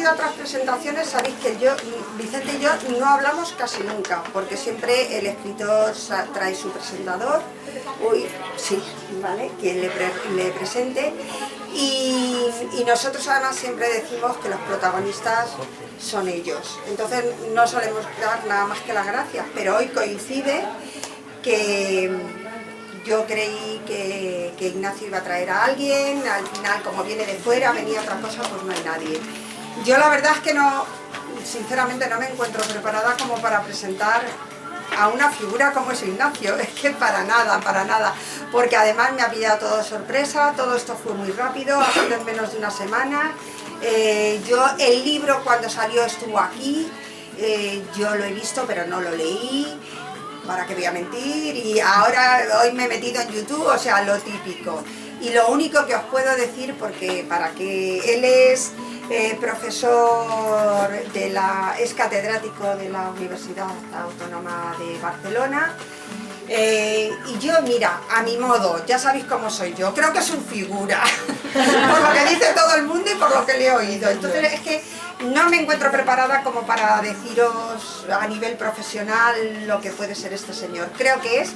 ido a otras presentaciones, sabéis que Vicente y yo no hablamos casi nunca, porque siempre el escritor trae su presentador, quien le presente, y nosotros además siempre decimos que los protagonistas son ellos. Entonces no solemos dar nada más que las gracias, pero hoy coincide que yo creí que Ignacio iba a traer a alguien, al final como viene de fuera, venía otra cosa, pues no hay nadie. Yo la verdad es que sinceramente no me encuentro preparada como para presentar a una figura como es Ignacio, es que para nada, porque además me ha pillado todo de sorpresa, todo esto fue muy rápido, ha sido en menos de una semana. El libro cuando salió estuvo aquí, yo lo he visto pero no lo leí. ¿Para qué voy a mentir? Y ahora, hoy me he metido en YouTube, o sea, lo típico. Y lo único que os puedo decir, porque para que él es profesor es catedrático de la Universidad Autónoma de Barcelona, y yo, mira, a mi modo, ya sabéis cómo soy yo, creo que es un figura, por lo que dice todo el mundo y por lo que le he oído. Entonces es que no me encuentro preparada como para deciros a nivel profesional lo que puede ser este señor. Creo que es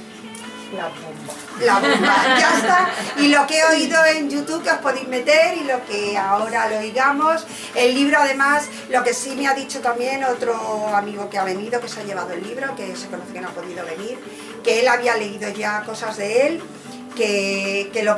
la bomba. La bomba, ya está. Y lo que he oído en YouTube que os podéis meter y lo que ahora lo oigamos. El libro además, lo que sí me ha dicho también otro amigo que ha venido, que se ha llevado el libro, que se conoce que no ha podido venir, que él había leído ya cosas de él, que lo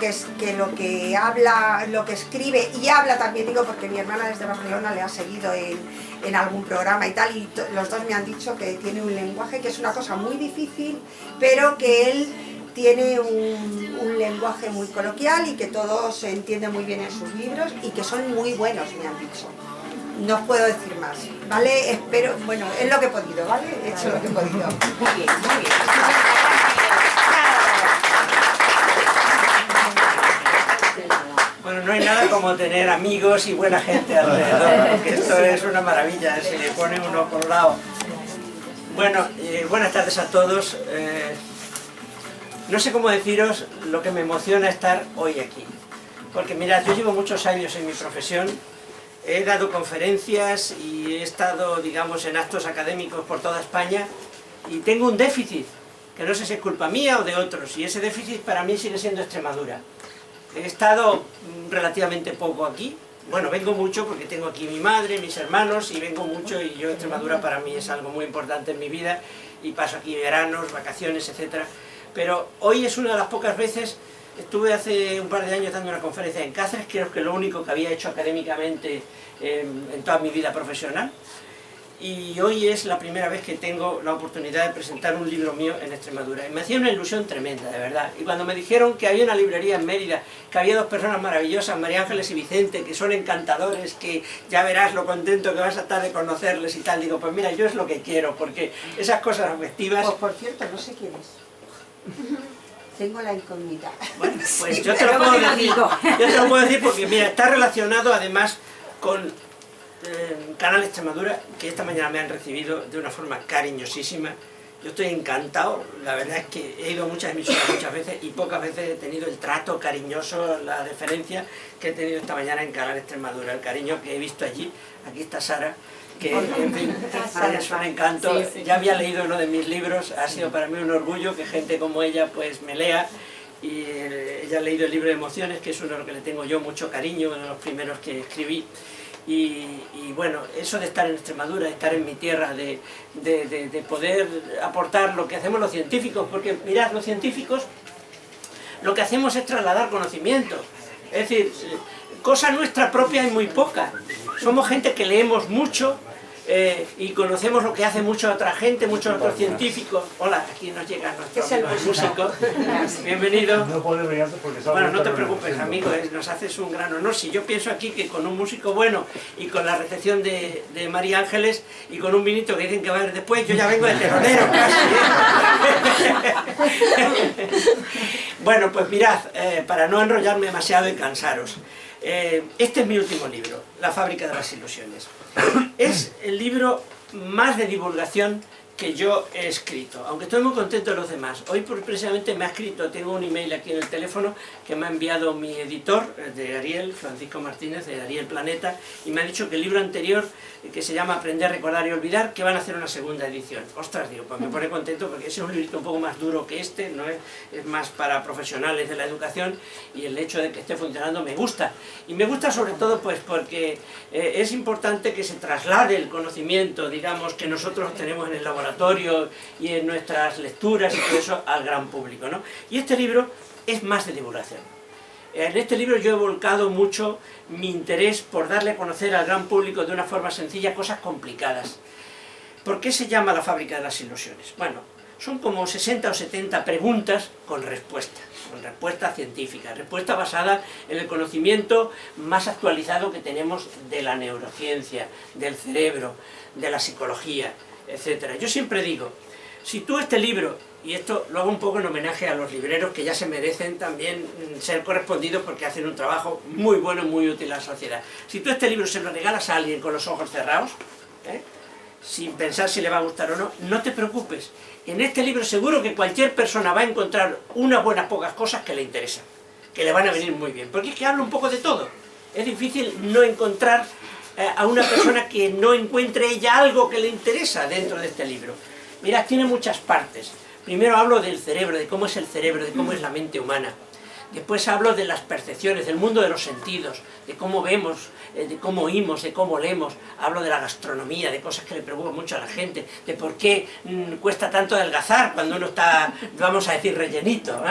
que habla, lo que escribe y habla también, digo, porque mi hermana desde Barcelona le ha seguido en algún programa y tal, y los dos me han dicho que tiene un lenguaje que es una cosa muy difícil, pero que él tiene un lenguaje muy coloquial y que todo se entiende muy bien en sus libros y que son muy buenos, me han dicho. No os puedo decir más, ¿vale? Espero, bueno, es lo que he podido, ¿vale? He hecho lo que he podido. Muy bien, muy bien. Bueno, no hay nada como tener amigos y buena gente alrededor, porque esto es una maravilla, se le pone uno por un lado. Bueno, buenas tardes a todos. No sé cómo deciros lo que me emociona estar hoy aquí. Porque mirad, yo llevo muchos años en mi profesión, he dado conferencias y he estado, digamos, en actos académicos por toda España y tengo un déficit, que no sé si es culpa mía o de otros, y ese déficit para mí sigue siendo Extremadura. He estado relativamente poco aquí, bueno, vengo mucho porque tengo aquí mi madre, mis hermanos, y vengo mucho, y yo Extremadura para mí es algo muy importante en mi vida, y paso aquí veranos, vacaciones, etc. Pero hoy es una de las pocas veces, estuve hace un par de años dando una conferencia en Cáceres, creo que lo único que había hecho académicamente en toda mi vida profesional, y hoy es la primera vez que tengo la oportunidad de presentar un libro mío en Extremadura. Y me hacía una ilusión tremenda, de verdad. Y cuando me dijeron que había una librería en Mérida, que había dos personas maravillosas, María Ángeles y Vicente, que son encantadores, que ya verás lo contento que vas a estar de conocerles y tal, digo, pues mira, yo es lo que quiero, porque esas cosas afectivas... Pues por cierto, no sé quién es. Tengo la incógnita. Bueno, pues yo te lo puedo decir porque, mira, está relacionado además con Canal Extremadura, que esta mañana me han recibido de una forma cariñosísima. Yo estoy encantado, la verdad es que he ido a muchas emisoras muchas veces y pocas veces he tenido el trato cariñoso, la deferencia que he tenido esta mañana en Canal Extremadura, el cariño que he visto allí. Aquí está Sara, que en fin, es un encanto. Sí, sí. Ya había leído uno de mis libros, ha sido para mí un orgullo que gente como ella pues me lea, y ella ha leído el libro de Emociones, que es uno de los que le tengo yo mucho cariño, uno de los primeros que escribí. Y bueno, eso de estar en Extremadura, de estar en mi tierra, de poder aportar lo que hacemos los científicos, porque mirad, los científicos lo que hacemos es trasladar conocimiento, es decir, cosa nuestra propia hay muy poca, somos gente que leemos mucho y conocemos lo que hace mucha otra gente, muchos otros científicos. Hola, aquí nos llega nuestro amigo el músico, bienvenido. Bueno, no te preocupes, amigo, nos haces un gran honor. Si yo pienso aquí que con un músico bueno y con la recepción de María Ángeles y con un vinito que dicen que va a haber después, yo ya vengo de telonero casi, ¿eh? Bueno, pues mirad, para no enrollarme demasiado y cansaros, este es mi último libro, La fábrica de las ilusiones. Es el libro más de divulgación que yo he escrito, aunque estoy muy contento de los demás. Hoy precisamente me ha escrito, tengo un email aquí en el teléfono que me ha enviado mi editor de Ariel, Francisco Martínez, de Ariel Planeta, y me ha dicho que el libro anterior, que se llama Aprender, Recordar y Olvidar, que van a hacer una segunda edición. Ostras, digo, pues me pone contento porque ese es un librito un poco más duro que este, ¿no? Es más para profesionales de la educación, y el hecho de que esté funcionando me gusta. Y me gusta sobre todo pues porque es importante que se traslade el conocimiento, digamos, que nosotros tenemos en el laboratorio y en nuestras lecturas y todo eso al gran público, ¿no? Y este libro es más de divulgación. En este libro yo he volcado mucho mi interés por darle a conocer al gran público de una forma sencilla cosas complicadas. ¿Por qué se llama La fábrica de las ilusiones? Bueno, son como 60 o 70 preguntas con respuesta científica, respuesta basada en el conocimiento más actualizado que tenemos de la neurociencia, del cerebro, de la psicología, etc. Yo siempre digo, si tú este libro, y esto lo hago un poco en homenaje a los libreros que ya se merecen también ser correspondidos porque hacen un trabajo muy bueno, muy útil a la sociedad. Si tú este libro se lo regalas a alguien con los ojos cerrados, sin pensar si le va a gustar o no, no te preocupes. En este libro seguro que cualquier persona va a encontrar unas buenas pocas cosas que le interesan, que le van a venir muy bien, porque es que habla un poco de todo. Es difícil no encontrar a una persona que no encuentre ella algo que le interesa dentro de este libro. Mira, tiene muchas partes. Primero hablo del cerebro, de cómo es el cerebro, de cómo es la mente humana. Después hablo de las percepciones, del mundo de los sentidos, de cómo vemos, de cómo oímos, de cómo leemos. Hablo de la gastronomía, de cosas que le preocupan mucho a la gente, de por qué cuesta tanto adelgazar cuando uno está, vamos a decir, rellenito,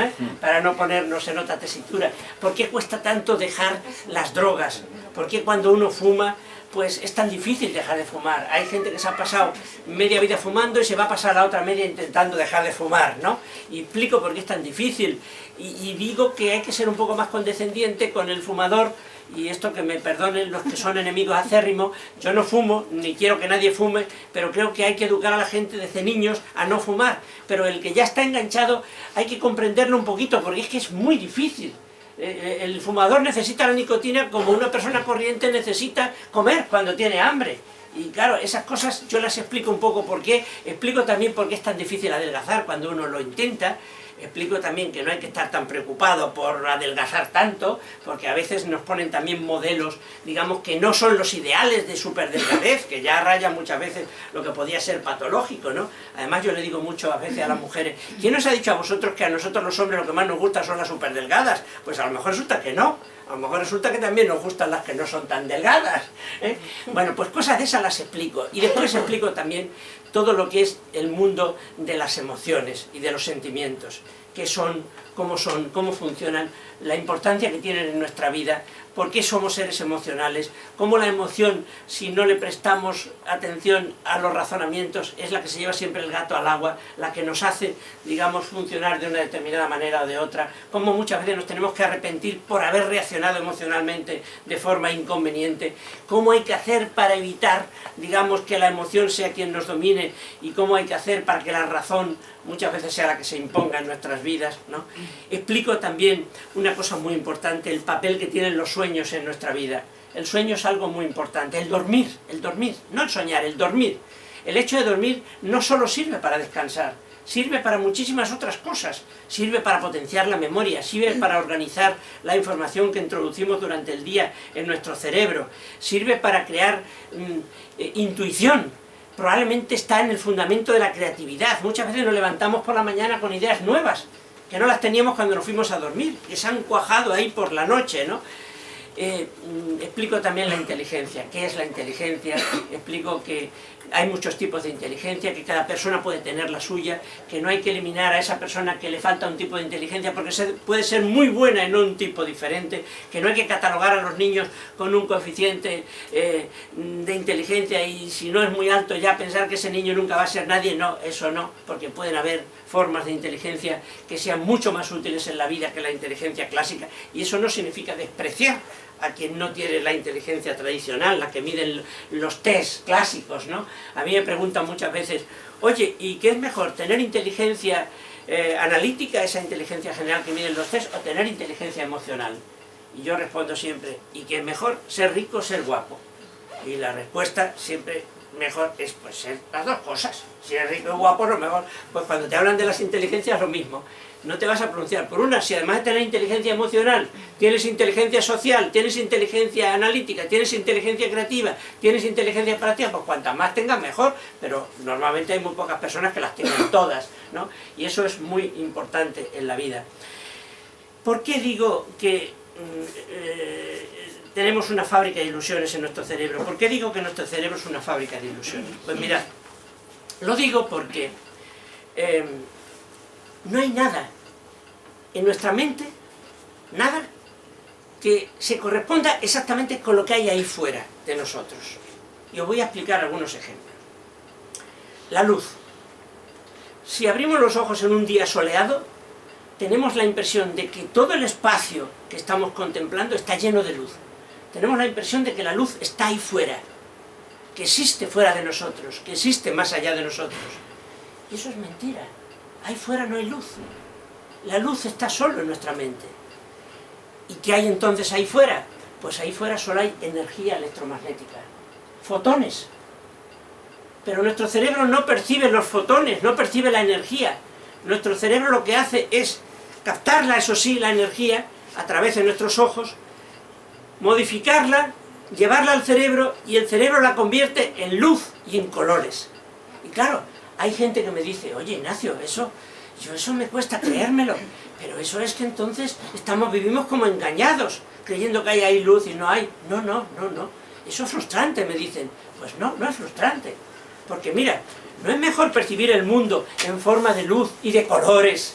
para no ponernos en otra tesitura. ¿Por qué cuesta tanto dejar las drogas? ¿Por qué cuando uno fuma, pues es tan difícil dejar de fumar? Hay gente que se ha pasado media vida fumando y se va a pasar la otra media intentando dejar de fumar, ¿no? Y explico por qué es tan difícil. Y digo que hay que ser un poco más condescendiente con el fumador, y esto que me perdonen los que son enemigos acérrimos, yo no fumo, ni quiero que nadie fume, pero creo que hay que educar a la gente desde niños a no fumar. Pero el que ya está enganchado hay que comprenderlo un poquito, porque es que es muy difícil. El fumador necesita la nicotina como una persona corriente necesita comer cuando tiene hambre. Y claro, esas cosas yo las explico un poco por qué, explico también por qué es tan difícil adelgazar cuando uno lo intenta. Explico también que no hay que estar tan preocupado por adelgazar tanto, porque a veces nos ponen también modelos, digamos, que no son los ideales de superdelgadez, que ya rayan muchas veces lo que podía ser patológico, ¿no? Además yo le digo mucho a veces a las mujeres, ¿quién os ha dicho a vosotros que a nosotros los hombres lo que más nos gusta son las superdelgadas? Pues a lo mejor resulta que no. A lo mejor resulta que también nos gustan las que no son tan delgadas, ¿eh? Bueno, pues cosas de esas las explico. Y después explico también todo lo que es el mundo de las emociones y de los sentimientos. Qué son, cómo funcionan, la importancia que tienen en nuestra vida, por qué somos seres emocionales, cómo la emoción, si no le prestamos atención a los razonamientos, es la que se lleva siempre el gato al agua, la que nos hace, digamos, funcionar de una determinada manera o de otra, cómo muchas veces nos tenemos que arrepentir por haber reaccionado emocionalmente de forma inconveniente, cómo hay que hacer para evitar, digamos, que la emoción sea quien nos domine, y cómo hay que hacer para que la razón muchas veces sea la que se imponga en nuestras vidas, ¿no? Explico también una cosa muy importante, el papel que tienen los sueños en nuestra vida. El sueño es algo muy importante, el dormir, no el soñar, el dormir. El hecho de dormir no solo sirve para descansar, sirve para muchísimas otras cosas, sirve para potenciar la memoria, sirve para organizar la información que introducimos durante el día en nuestro cerebro, sirve para crear intuición. Probablemente está en el fundamento de la creatividad. Muchas veces nos levantamos por la mañana con ideas nuevas, que no las teníamos cuando nos fuimos a dormir, que se han cuajado ahí por la noche, ¿no? Explico también la inteligencia. ¿Qué es la inteligencia? Explico que hay muchos tipos de inteligencia, que cada persona puede tener la suya, que no hay que eliminar a esa persona que le falta un tipo de inteligencia porque puede ser muy buena en un tipo diferente, que no hay que catalogar a los niños con un coeficiente de inteligencia y si no es muy alto ya pensar que ese niño nunca va a ser nadie. No, eso no, porque pueden haber formas de inteligencia que sean mucho más útiles en la vida que la inteligencia clásica, y eso no significa despreciar a quien no tiene la inteligencia tradicional, la que miden los test clásicos, ¿no? A mí me preguntan muchas veces, oye, ¿y qué es mejor, tener inteligencia analítica, esa inteligencia general que miden los test, o tener inteligencia emocional? Y yo respondo siempre, ¿y qué es mejor, ser rico o ser guapo? Y la respuesta siempre mejor es pues ser las dos cosas. Si eres rico y guapo, lo mejor. Pues cuando te hablan de las inteligencias, lo mismo. No te vas a pronunciar por una. Si además de tener inteligencia emocional, tienes inteligencia social, tienes inteligencia analítica, tienes inteligencia creativa, tienes inteligencia operativa, pues cuantas más tengas, mejor. Pero normalmente hay muy pocas personas que las tienen todas, ¿no? Y eso es muy importante en la vida. ¿Por qué digo que tenemos una fábrica de ilusiones en nuestro cerebro? ¿Por qué digo que nuestro cerebro es una fábrica de ilusiones? Pues mirad, lo digo porque no hay nada en nuestra mente, nada, que se corresponda exactamente con lo que hay ahí fuera de nosotros. Y os voy a explicar algunos ejemplos. La luz. Si abrimos los ojos en un día soleado, tenemos la impresión de que todo el espacio que estamos contemplando está lleno de luz. Tenemos la impresión de que la luz está ahí fuera, que existe fuera de nosotros, que existe más allá de nosotros. Y eso es mentira. Ahí fuera no hay luz. La luz está solo en nuestra mente. ¿Y qué hay entonces ahí fuera? Pues ahí fuera solo hay energía electromagnética, fotones. Pero nuestro cerebro no percibe los fotones, no percibe la energía. Nuestro cerebro lo que hace es captarla, eso sí, la energía, a través de nuestros ojos, modificarla, llevarla al cerebro, y el cerebro la convierte en luz y en colores. Y claro, hay gente que me dice, oye Ignacio, eso me cuesta creérmelo, pero eso es que entonces vivimos como engañados, creyendo que hay ahí luz y no hay. No, eso es frustrante, me dicen. Pues no es frustrante, porque mira, ¿no es mejor percibir el mundo en forma de luz y de colores,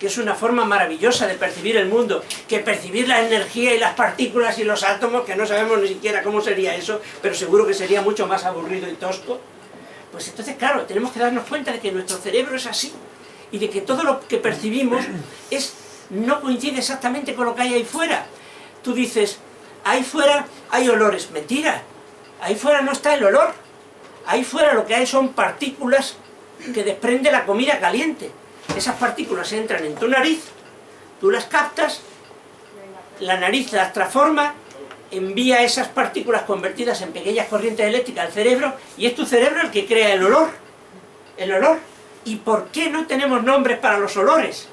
que es una forma maravillosa de percibir el mundo, que percibir la energía y las partículas y los átomos, que no sabemos ni siquiera cómo sería eso, pero seguro que sería mucho más aburrido y tosco? Pues entonces, claro, tenemos que darnos cuenta de que nuestro cerebro es así, y de que todo lo que percibimos no coincide exactamente con lo que hay ahí fuera. Tú dices, ahí fuera hay olores. Mentira, ahí fuera no está el olor. Ahí fuera lo que hay son partículas que desprende la comida caliente. Esas partículas entran en tu nariz, tú las captas, la nariz las transforma, envía esas partículas convertidas en pequeñas corrientes eléctricas al cerebro, y es tu cerebro el que crea el olor. El olor. ¿Y por qué no tenemos nombres para los olores?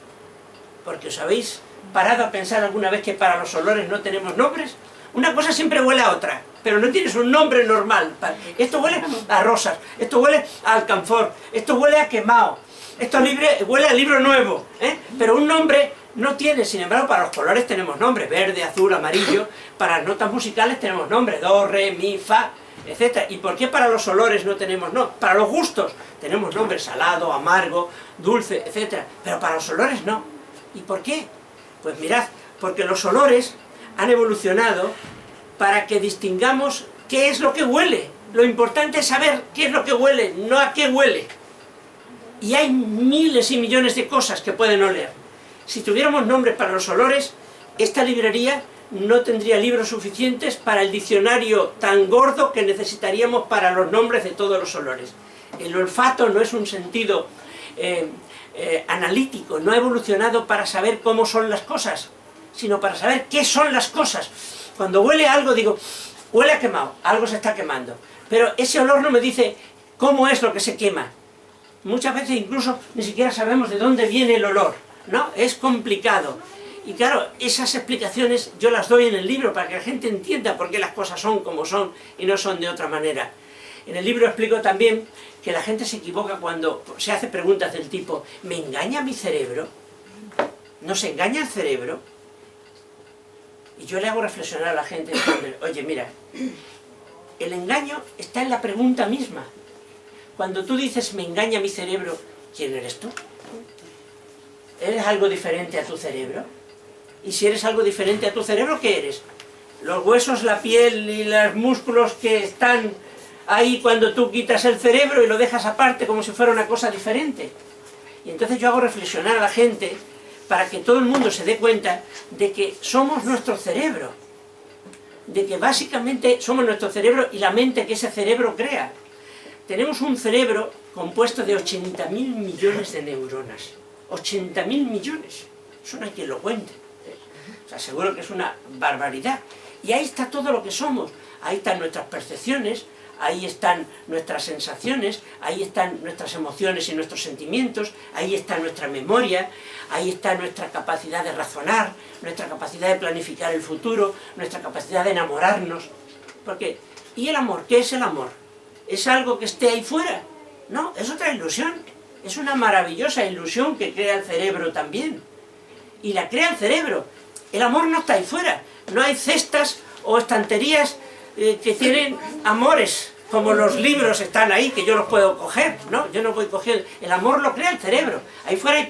Porque os habéis parado a pensar alguna vez que para los olores no tenemos nombres. Una cosa siempre huele a otra, pero no tienes un nombre normal. Esto huele a rosas, esto huele a alcanfor, esto huele a quemado, esto huele a libro nuevo, pero un nombre no tiene. Sin embargo, para los colores tenemos nombres: verde, azul, amarillo. Para las notas musicales tenemos nombres: do, re, mi, fa, etc. ¿Y por qué para los olores no tenemos nombres? Para los gustos tenemos nombres: salado, amargo, dulce, etc. Pero para los olores no. ¿Y por qué? Pues mirad, porque los olores han evolucionado para que distingamos qué es lo que huele. Lo importante es saber qué es lo que huele, no a qué huele. Y hay miles y millones de cosas que pueden oler. Si tuviéramos nombres para los olores, esta librería no tendría libros suficientes para el diccionario tan gordo que necesitaríamos para los nombres de todos los olores. El olfato no es un sentido analítico, no ha evolucionado para saber cómo son las cosas, sino para saber qué son las cosas. Cuando huele a algo digo, huele a quemado, algo se está quemando, pero ese olor no me dice cómo es lo que se quema. Muchas veces incluso ni siquiera sabemos de dónde viene el olor, ¿no? Es complicado. Y claro, esas explicaciones yo las doy en el libro para que la gente entienda por qué las cosas son como son y no son de otra manera. En el libro explico también que la gente se equivoca cuando se hace preguntas del tipo, ¿me engaña mi cerebro? ¿Nos engaña el cerebro? Y yo le hago reflexionar a la gente diciendo, oye, mira, el engaño está en la pregunta misma. Cuando tú dices, me engaña mi cerebro, ¿quién eres tú? ¿Eres algo diferente a tu cerebro? Y si eres algo diferente a tu cerebro, ¿qué eres? Los huesos, la piel y los músculos que están ahí cuando tú quitas el cerebro y lo dejas aparte como si fuera una cosa diferente. Y entonces yo hago reflexionar a la gente para que todo el mundo se dé cuenta de que somos nuestro cerebro, de que básicamente somos nuestro cerebro y la mente que ese cerebro crea. Tenemos un cerebro compuesto de 80.000 millones de neuronas. 80.000 millones. Eso no hay quien lo cuente. O sea, seguro que es una barbaridad. Y ahí está todo lo que somos. Ahí están nuestras percepciones, ahí están nuestras sensaciones, ahí están nuestras emociones y nuestros sentimientos, ahí está nuestra memoria, ahí está nuestra capacidad de razonar, nuestra capacidad de planificar el futuro, nuestra capacidad de enamorarnos. Porque, ¿y el amor? ¿Qué es el amor? ¿Es algo que esté ahí fuera? No, es otra ilusión. Es una maravillosa ilusión que crea el cerebro también. Y la crea el cerebro. El amor no está ahí fuera. No hay cestas o estanterías que tienen amores, como los libros están ahí, que yo los puedo coger, ¿no? Yo no voy a coger. El amor lo crea el cerebro. Ahí fuera hay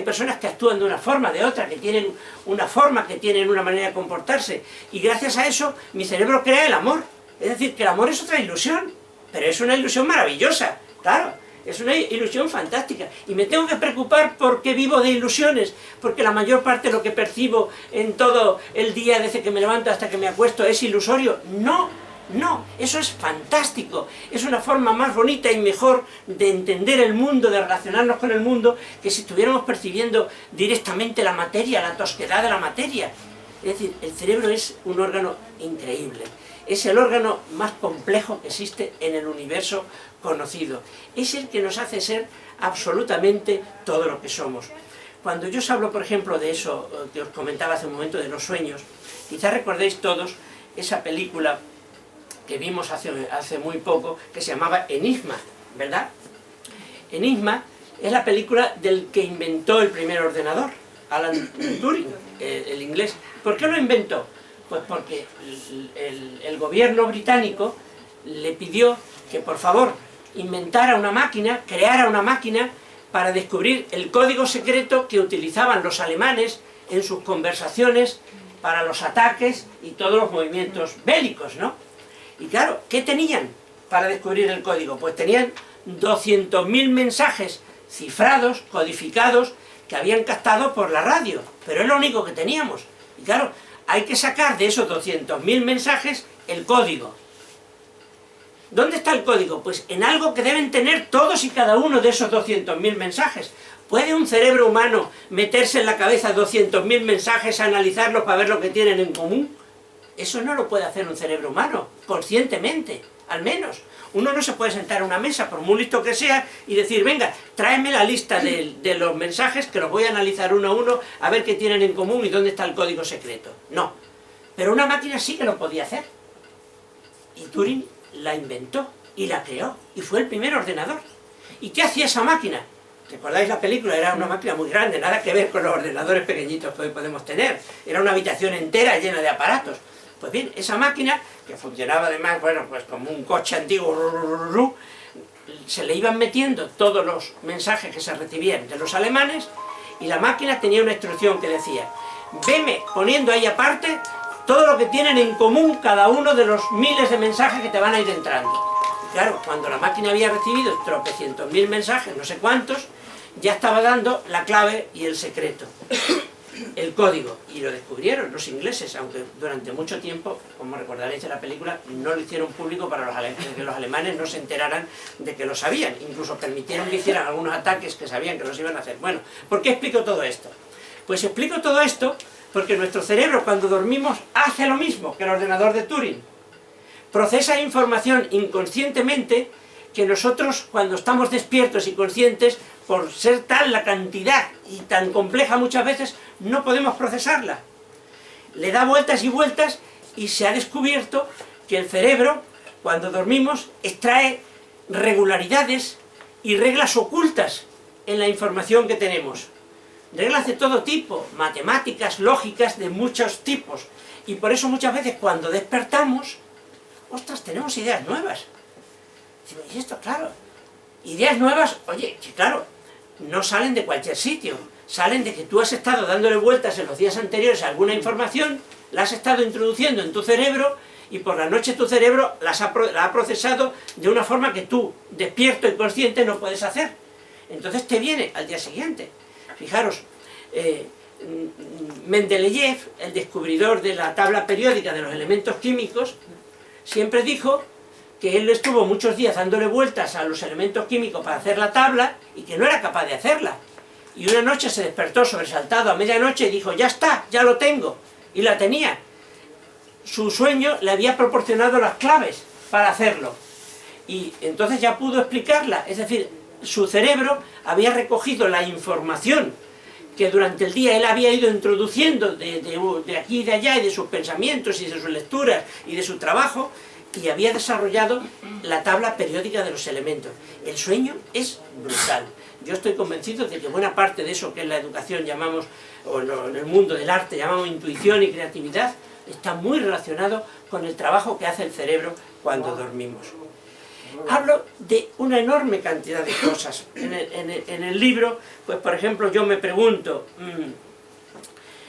personas que actúan de una forma, de otra, que tienen una forma, que tienen una manera de comportarse. Y gracias a eso, mi cerebro crea el amor. Es decir, que el amor es otra ilusión, pero es una ilusión maravillosa, claro. Es una ilusión fantástica. Y me tengo que preocupar porque vivo de ilusiones, porque la mayor parte de lo que percibo en todo el día, desde que me levanto hasta que me acuesto, es ilusorio. No, no, eso es fantástico. Es una forma más bonita y mejor de entender el mundo, de relacionarnos con el mundo, que si estuviéramos percibiendo directamente la materia, la tosquedad de la materia. Es decir, el cerebro es un órgano increíble. Es el órgano más complejo que existe en el universo conocido. Es el que nos hace ser absolutamente todo lo que somos. Cuando yo os hablo, por ejemplo, de eso que os comentaba hace un momento, de los sueños, quizás recordéis todos esa película que vimos hace muy poco, que se llamaba Enigma, ¿verdad? Enigma es la película del que inventó el primer ordenador, Alan Turing, el inglés. ¿Por qué lo inventó? Pues porque el gobierno británico le pidió que por favor inventara una máquina, creara una máquina para descubrir el código secreto que utilizaban los alemanes en sus conversaciones para los ataques y todos los movimientos bélicos, ¿no? Y claro, ¿qué tenían para descubrir el código? Pues tenían 200.000 mensajes cifrados, codificados, que habían captado por la radio, pero es lo único que teníamos. Y claro, hay que sacar de esos 200.000 mensajes el código. ¿Dónde está el código? Pues en algo que deben tener todos y cada uno de esos 200.000 mensajes. ¿Puede un cerebro humano meterse en la cabeza 200.000 mensajes, analizarlos para ver lo que tienen en común? Eso no lo puede hacer un cerebro humano, conscientemente, al menos. Uno no se puede sentar a una mesa, por muy listo que sea, y decir, venga, tráeme la lista de los mensajes, que los voy a analizar uno a uno, a ver qué tienen en común y dónde está el código secreto. No. Pero una máquina sí que lo podía hacer. Y Turing la inventó y la creó, y fue el primer ordenador. ¿Y qué hacía esa máquina? ¿Recordáis la película? Era una máquina muy grande, nada que ver con los ordenadores pequeñitos que hoy podemos tener. Era una habitación entera llena de aparatos. Pues bien, esa máquina, que funcionaba además, bueno, pues como un coche antiguo, se le iban metiendo todos los mensajes que se recibían de los alemanes, y la máquina tenía una instrucción que decía, veme poniendo ahí aparte todo lo que tienen en común cada uno de los miles de mensajes que te van a ir entrando. Y claro, cuando la máquina había recibido tropecientos mil mensajes, no sé cuántos, ya estaba dando la clave y el secreto, el código. Y lo descubrieron los ingleses, aunque durante mucho tiempo, como recordaréis de la película, no lo hicieron público para que los alemanes no se enteraran de que lo sabían. Incluso permitieron que hicieran algunos ataques que sabían que los iban a hacer. Bueno, ¿por qué explico todo esto? Pues explico todo esto porque nuestro cerebro, cuando dormimos, hace lo mismo que el ordenador de Turing. Procesa información inconscientemente que nosotros, cuando estamos despiertos y conscientes, por ser tal la cantidad y tan compleja muchas veces, no podemos procesarla. Le da vueltas y vueltas, y se ha descubierto que el cerebro, cuando dormimos, extrae regularidades y reglas ocultas en la información que tenemos. Reglas de todo tipo, matemáticas, lógicas, de muchos tipos. Y por eso muchas veces cuando despertamos, ostras, tenemos ideas nuevas. Y esto, claro, ideas nuevas, oye, que claro, no salen de cualquier sitio. Salen de que tú has estado dándole vueltas en los días anteriores a alguna información, la has estado introduciendo en tu cerebro, y por la noche tu cerebro la ha procesado de una forma que tú, despierto y consciente, no puedes hacer. Entonces te viene al día siguiente. Fijaros, Mendeleev, el descubridor de la tabla periódica de los elementos químicos, siempre dijo que él estuvo muchos días dándole vueltas a los elementos químicos para hacer la tabla y que no era capaz de hacerla. Y una noche se despertó sobresaltado a medianoche y dijo, ya está, ya lo tengo. Y la tenía. Su sueño le había proporcionado las claves para hacerlo. Y entonces ya pudo explicarla, es decir, su cerebro había recogido la información que durante el día él había ido introduciendo de aquí y de allá, y de sus pensamientos, y de sus lecturas, y de su trabajo, y había desarrollado la tabla periódica de los elementos. El sueño es brutal. Yo estoy convencido de que buena parte de eso que en la educación llamamos, o en el mundo del arte llamamos intuición y creatividad, está muy relacionado con el trabajo que hace el cerebro cuando dormimos. Hablo de una enorme cantidad de cosas. En el libro, pues por ejemplo, yo me pregunto,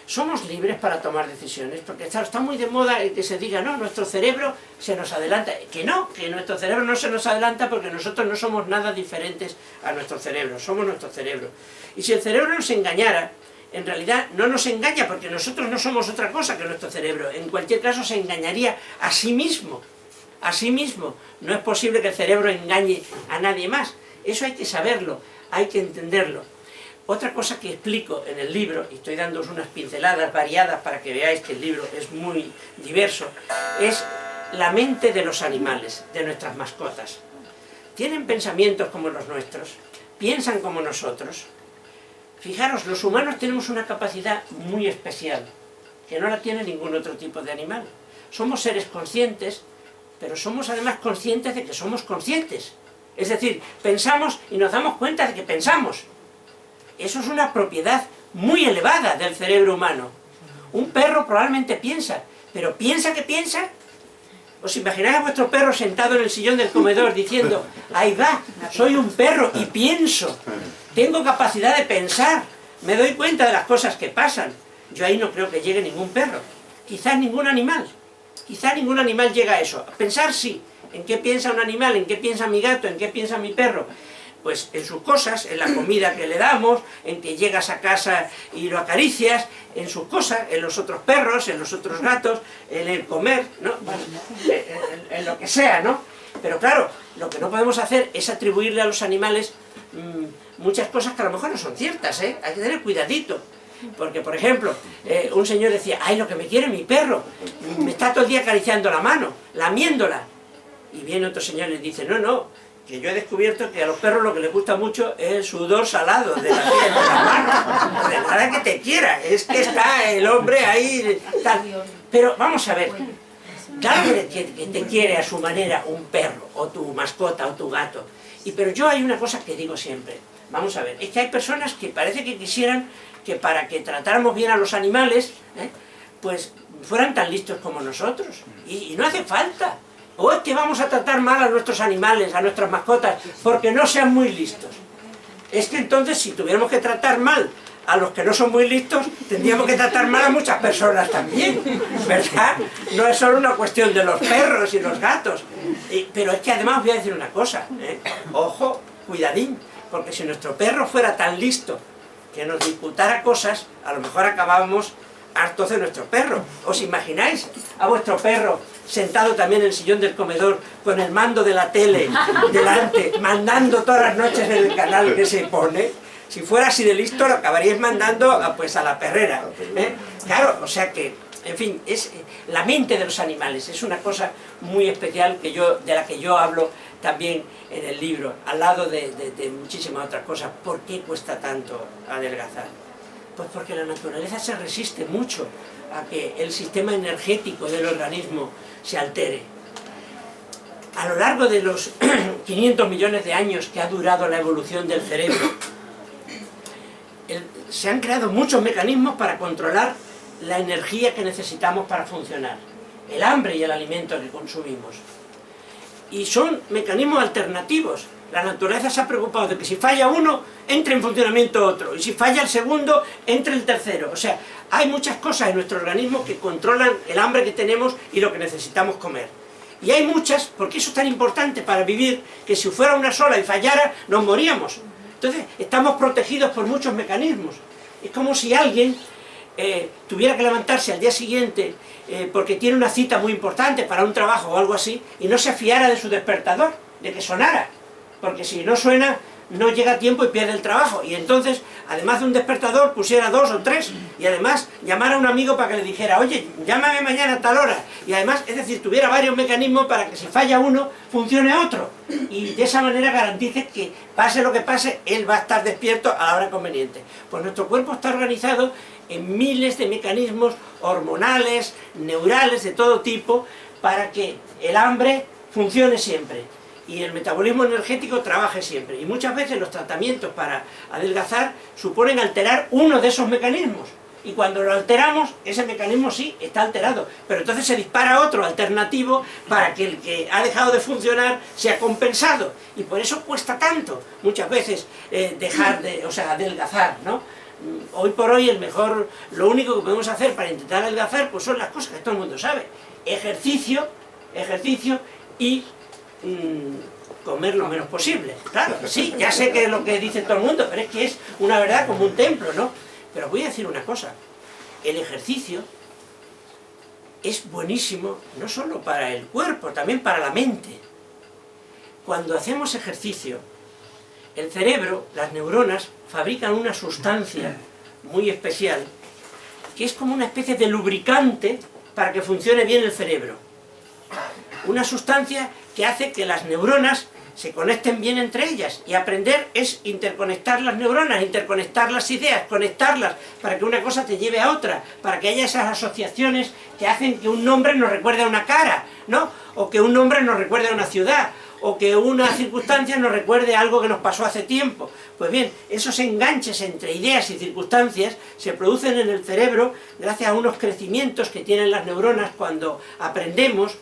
¿somos libres para tomar decisiones? Porque está muy de moda que se diga, no, nuestro cerebro se nos adelanta. Que nuestro cerebro no se nos adelanta, porque nosotros no somos nada diferentes a nuestro cerebro, somos nuestro cerebro. Y si el cerebro nos engañara, en realidad no nos engaña, porque nosotros no somos otra cosa que nuestro cerebro. En cualquier caso se engañaría a sí mismo. A sí mismo. No es posible que el cerebro engañe a nadie más. Eso hay que saberlo, hay que entenderlo. Otra cosa que explico en el libro, y estoy dándoos unas pinceladas variadas para que veáis que el libro es muy diverso, es la mente de los animales, de nuestras mascotas. Tienen pensamientos como los nuestros, piensan como nosotros. Fijaros, los humanos tenemos una capacidad muy especial, que no la tiene ningún otro tipo de animal. Somos seres conscientes, pero somos además conscientes de que somos conscientes. Es decir, pensamos y nos damos cuenta de que pensamos. Eso es una propiedad muy elevada del cerebro humano. Un perro probablemente piensa, pero ¿piensa que piensa? ¿Os imagináis a vuestro perro sentado en el sillón del comedor diciendo, ahí va, soy un perro y pienso, tengo capacidad de pensar, me doy cuenta de las cosas que pasan? Yo ahí no creo que llegue ningún perro, quizás ningún animal. Quizá ningún animal llega a eso. Pensar sí. ¿En qué piensa un animal? ¿En qué piensa mi gato? ¿En qué piensa mi perro? Pues en sus cosas, en la comida que le damos, en que llegas a casa y lo acaricias, en sus cosas, en los otros perros, en los otros gatos, en el comer, ¿no? En lo que sea, ¿no? Pero claro, lo que no podemos hacer es atribuirle a los animales muchas cosas que a lo mejor no son ciertas, ¿eh? Hay que tener cuidadito. Porque, por ejemplo, un señor decía, ay, lo que me quiere mi perro, me está todo el día acariciando la mano, lamiéndola. Y viene otro señor y le dice, no, que yo he descubierto que a los perros lo que les gusta mucho es el sudor salado de la piel de la mano. De nada que te quiera, es que está el hombre ahí, tal. Pero vamos a ver, claro que te quiere a su manera un perro, o tu mascota, o tu gato. Pero yo hay una cosa que digo siempre, vamos a ver, es que hay personas que parece que quisieran que para que tratáramos bien a los animales, pues fueran tan listos como nosotros. Y no hace falta. O es que vamos a tratar mal a nuestros animales, a nuestras mascotas, porque no sean muy listos. Es que entonces, si tuviéramos que tratar mal a los que no son muy listos, tendríamos que tratar mal a muchas personas también, ¿verdad? No es solo una cuestión de los perros y los gatos. Pero es que además os voy a decir una cosa, ojo, cuidadín, porque si nuestro perro fuera tan listo que nos disputara cosas, a lo mejor acabábamos hartos de nuestro perro. ¿Os imagináis a vuestro perro sentado también en el sillón del comedor con el mando de la tele delante, mandando todas las noches en el canal que se pone? Si fuera así de listo, lo acabaríais mandando pues a la perrera, ¿eh? Claro, o sea que, en fin, es la mente de los animales, es una cosa muy especial de la que yo hablo también en el libro, al lado de muchísimas otras cosas. ¿Por qué cuesta tanto adelgazar? Pues porque la naturaleza se resiste mucho a que el sistema energético del organismo se altere. A lo largo de los 500 millones de años que ha durado la evolución del cerebro, se han creado muchos mecanismos para controlar la energía que necesitamos para funcionar, el hambre y el alimento que consumimos. Y son mecanismos alternativos. La naturaleza se ha preocupado de que si falla uno, entre en funcionamiento otro, y si falla el segundo, entre el tercero. O sea, hay muchas cosas en nuestro organismo que controlan el hambre que tenemos y lo que necesitamos comer. Y hay muchas, porque eso es tan importante para vivir, que si fuera una sola y fallara, nos moríamos. Entonces, estamos protegidos por muchos mecanismos. Es como si alguien tuviera que levantarse al día siguiente porque tiene una cita muy importante para un trabajo o algo así, y no se fiara de su despertador, de que sonara. Porque si no suena, no llega a tiempo y pierde el trabajo. Y entonces, además de un despertador, pusiera 2 o 3, y además llamara a un amigo para que le dijera, oye, llámame mañana a tal hora. Y además, es decir, tuviera varios mecanismos para que si falla uno, funcione otro. Y de esa manera garantice que pase lo que pase, él va a estar despierto a la hora conveniente. Pues nuestro cuerpo está organizado en miles de mecanismos hormonales, neurales, de todo tipo, para que el hambre funcione siempre y el metabolismo energético trabaje siempre. Y muchas veces los tratamientos para adelgazar suponen alterar uno de esos mecanismos. Y cuando lo alteramos, ese mecanismo sí está alterado, pero entonces se dispara otro alternativo para que el que ha dejado de funcionar sea compensado. Y por eso cuesta tanto, muchas veces, adelgazar, ¿no? Hoy por hoy lo único que podemos hacer para intentar adelgazar, pues son las cosas que todo el mundo sabe. Ejercicio y comer lo menos posible. Claro, sí, ya sé que es lo que dice todo el mundo, pero es que es una verdad como un templo, ¿no? Pero voy a decir una cosa, el ejercicio es buenísimo no solo para el cuerpo, también para la mente. Cuando hacemos ejercicio, el cerebro, las neuronas, fabrican una sustancia muy especial, que es como una especie de lubricante para que funcione bien el cerebro. Una sustancia que hace que las neuronas se conecten bien entre ellas, y aprender es interconectar las neuronas, interconectar las ideas, conectarlas para que una cosa te lleve a otra, para que haya esas asociaciones que hacen que un nombre nos recuerde a una cara, ¿no? O que un nombre nos recuerde a una ciudad, o que una circunstancia nos recuerde a algo que nos pasó hace tiempo. Pues bien, esos enganches entre ideas y circunstancias se producen en el cerebro gracias a unos crecimientos que tienen las neuronas cuando aprendemos,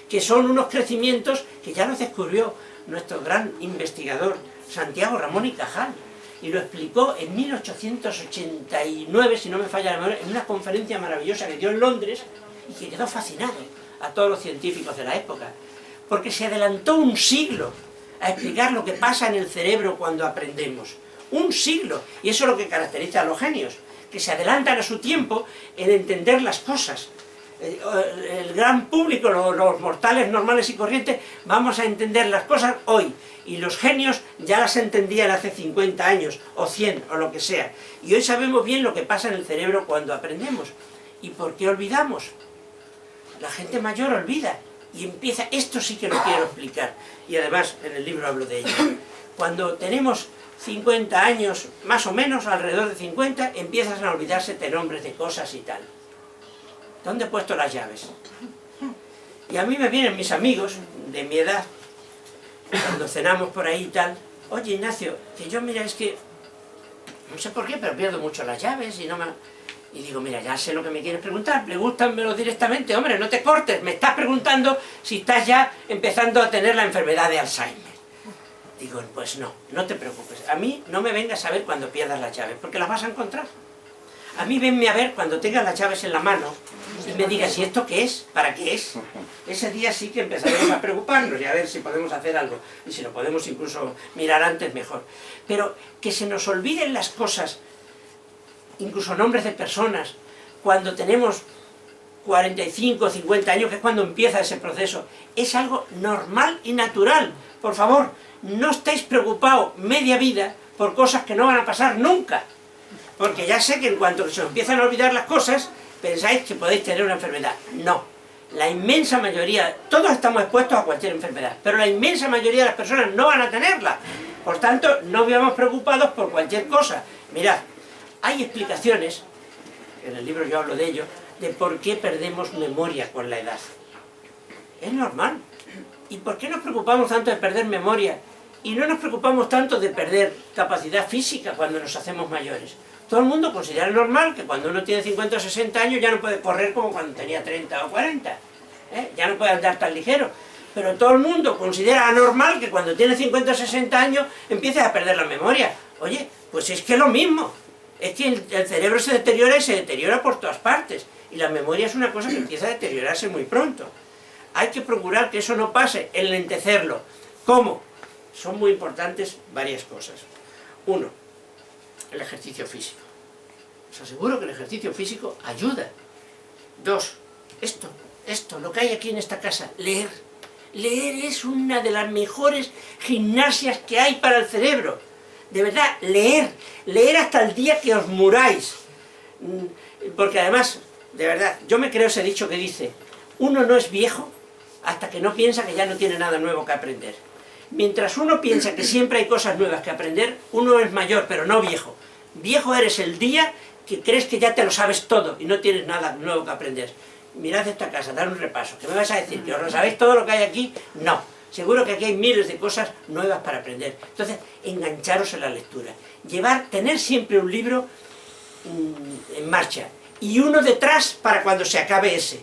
que son unos crecimientos que ya los descubrió nuestro gran investigador Santiago Ramón y Cajal, y lo explicó en 1889, si no me falla la memoria, en una conferencia maravillosa que dio en Londres, y que quedó fascinado a todos los científicos de la época, porque se adelantó un siglo a explicar lo que pasa en el cerebro cuando aprendemos. Un siglo, y eso es lo que caracteriza a los genios, que se adelantan a su tiempo en entender las cosas. El gran público, los mortales normales y corrientes, vamos a entender las cosas hoy, y los genios ya las entendían hace 50 años, o 100, o lo que sea. Y hoy sabemos bien lo que pasa en el cerebro cuando aprendemos. ¿Y por qué olvidamos? La gente mayor olvida, y empieza, esto sí que lo quiero explicar, y además en el libro hablo de ello. Cuando tenemos 50 años, más o menos, alrededor de 50, empiezan a olvidarse de nombres de cosas y tal. ¿Dónde he puesto las llaves? Y a mí me vienen mis amigos de mi edad, cuando cenamos por ahí y tal, oye Ignacio, que yo mira, es que, no sé por qué, pero pierdo mucho las llaves y no me... Y digo, mira, ya sé lo que me quieres preguntar, pregúntamelo directamente, hombre, no te cortes, me estás preguntando si estás ya empezando a tener la enfermedad de Alzheimer. Digo, pues no, no te preocupes, a mí no me vengas a ver cuando pierdas las llaves, porque las vas a encontrar. A mí venme a ver cuando tengas las llaves en la mano y me digas, ¿y esto qué es? ¿Para qué es? Ese día sí que empezaremos a preocuparnos y a ver si podemos hacer algo. Y si lo podemos incluso mirar antes, mejor. Pero que se nos olviden las cosas, incluso nombres de personas, cuando tenemos 45 o 50 años, que es cuando empieza ese proceso, es algo normal y natural. Por favor, no estéis preocupados media vida por cosas que no van a pasar nunca. Porque ya sé que en cuanto se os empiezan a olvidar las cosas, pensáis que podéis tener una enfermedad. No. La inmensa mayoría, todos estamos expuestos a cualquier enfermedad, pero la inmensa mayoría de las personas no van a tenerla. Por tanto, no vivamos preocupados por cualquier cosa. Mirad, hay explicaciones, en el libro yo hablo de ello, de por qué perdemos memoria con la edad. Es normal. ¿Y por qué nos preocupamos tanto de perder memoria y no nos preocupamos tanto de perder capacidad física cuando nos hacemos mayores? Todo el mundo considera normal que cuando uno tiene 50 o 60 años ya no puede correr como cuando tenía 30 o 40. Ya no puede andar tan ligero. Pero todo el mundo considera anormal que cuando tiene 50 o 60 años empieces a perder la memoria. Oye, pues es que es lo mismo. Es que el cerebro se deteriora y se deteriora por todas partes. Y la memoria es una cosa que empieza a deteriorarse muy pronto. Hay que procurar que eso no pase, enlentecerlo. ¿Cómo? Son muy importantes varias cosas. Uno, el ejercicio físico. Os aseguro que el ejercicio físico ayuda. Dos, esto, lo que hay aquí en esta casa, leer. Leer es una de las mejores gimnasias que hay para el cerebro. De verdad, leer hasta el día que os muráis. Porque además, de verdad, yo me creo ese dicho que dice, uno no es viejo hasta que no piensa que ya no tiene nada nuevo que aprender. Mientras uno piensa que siempre hay cosas nuevas que aprender, uno es mayor, pero no viejo. Viejo eres el día que crees que ya te lo sabes todo y no tienes nada nuevo que aprender. Mirad esta casa, dad un repaso. ¿Qué me vas a decir? ¿Que os lo sabéis todo lo que hay aquí? No. Seguro que aquí hay miles de cosas nuevas para aprender. Entonces, engancharos en la lectura. Tener siempre un libro en marcha y uno detrás para cuando se acabe ese.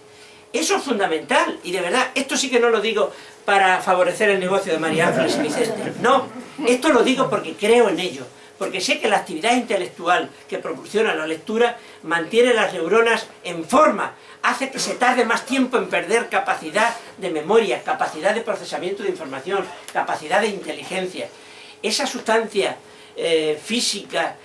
Eso es fundamental. Y de verdad, esto sí que no lo digo para favorecer el negocio de María Ángeles y Vicente. No, esto lo digo porque creo en ello. Porque sé que la actividad intelectual que proporciona la lectura mantiene las neuronas en forma, hace que se tarde más tiempo en perder capacidad de memoria, capacidad de procesamiento de información, capacidad de inteligencia. Esa sustancia física,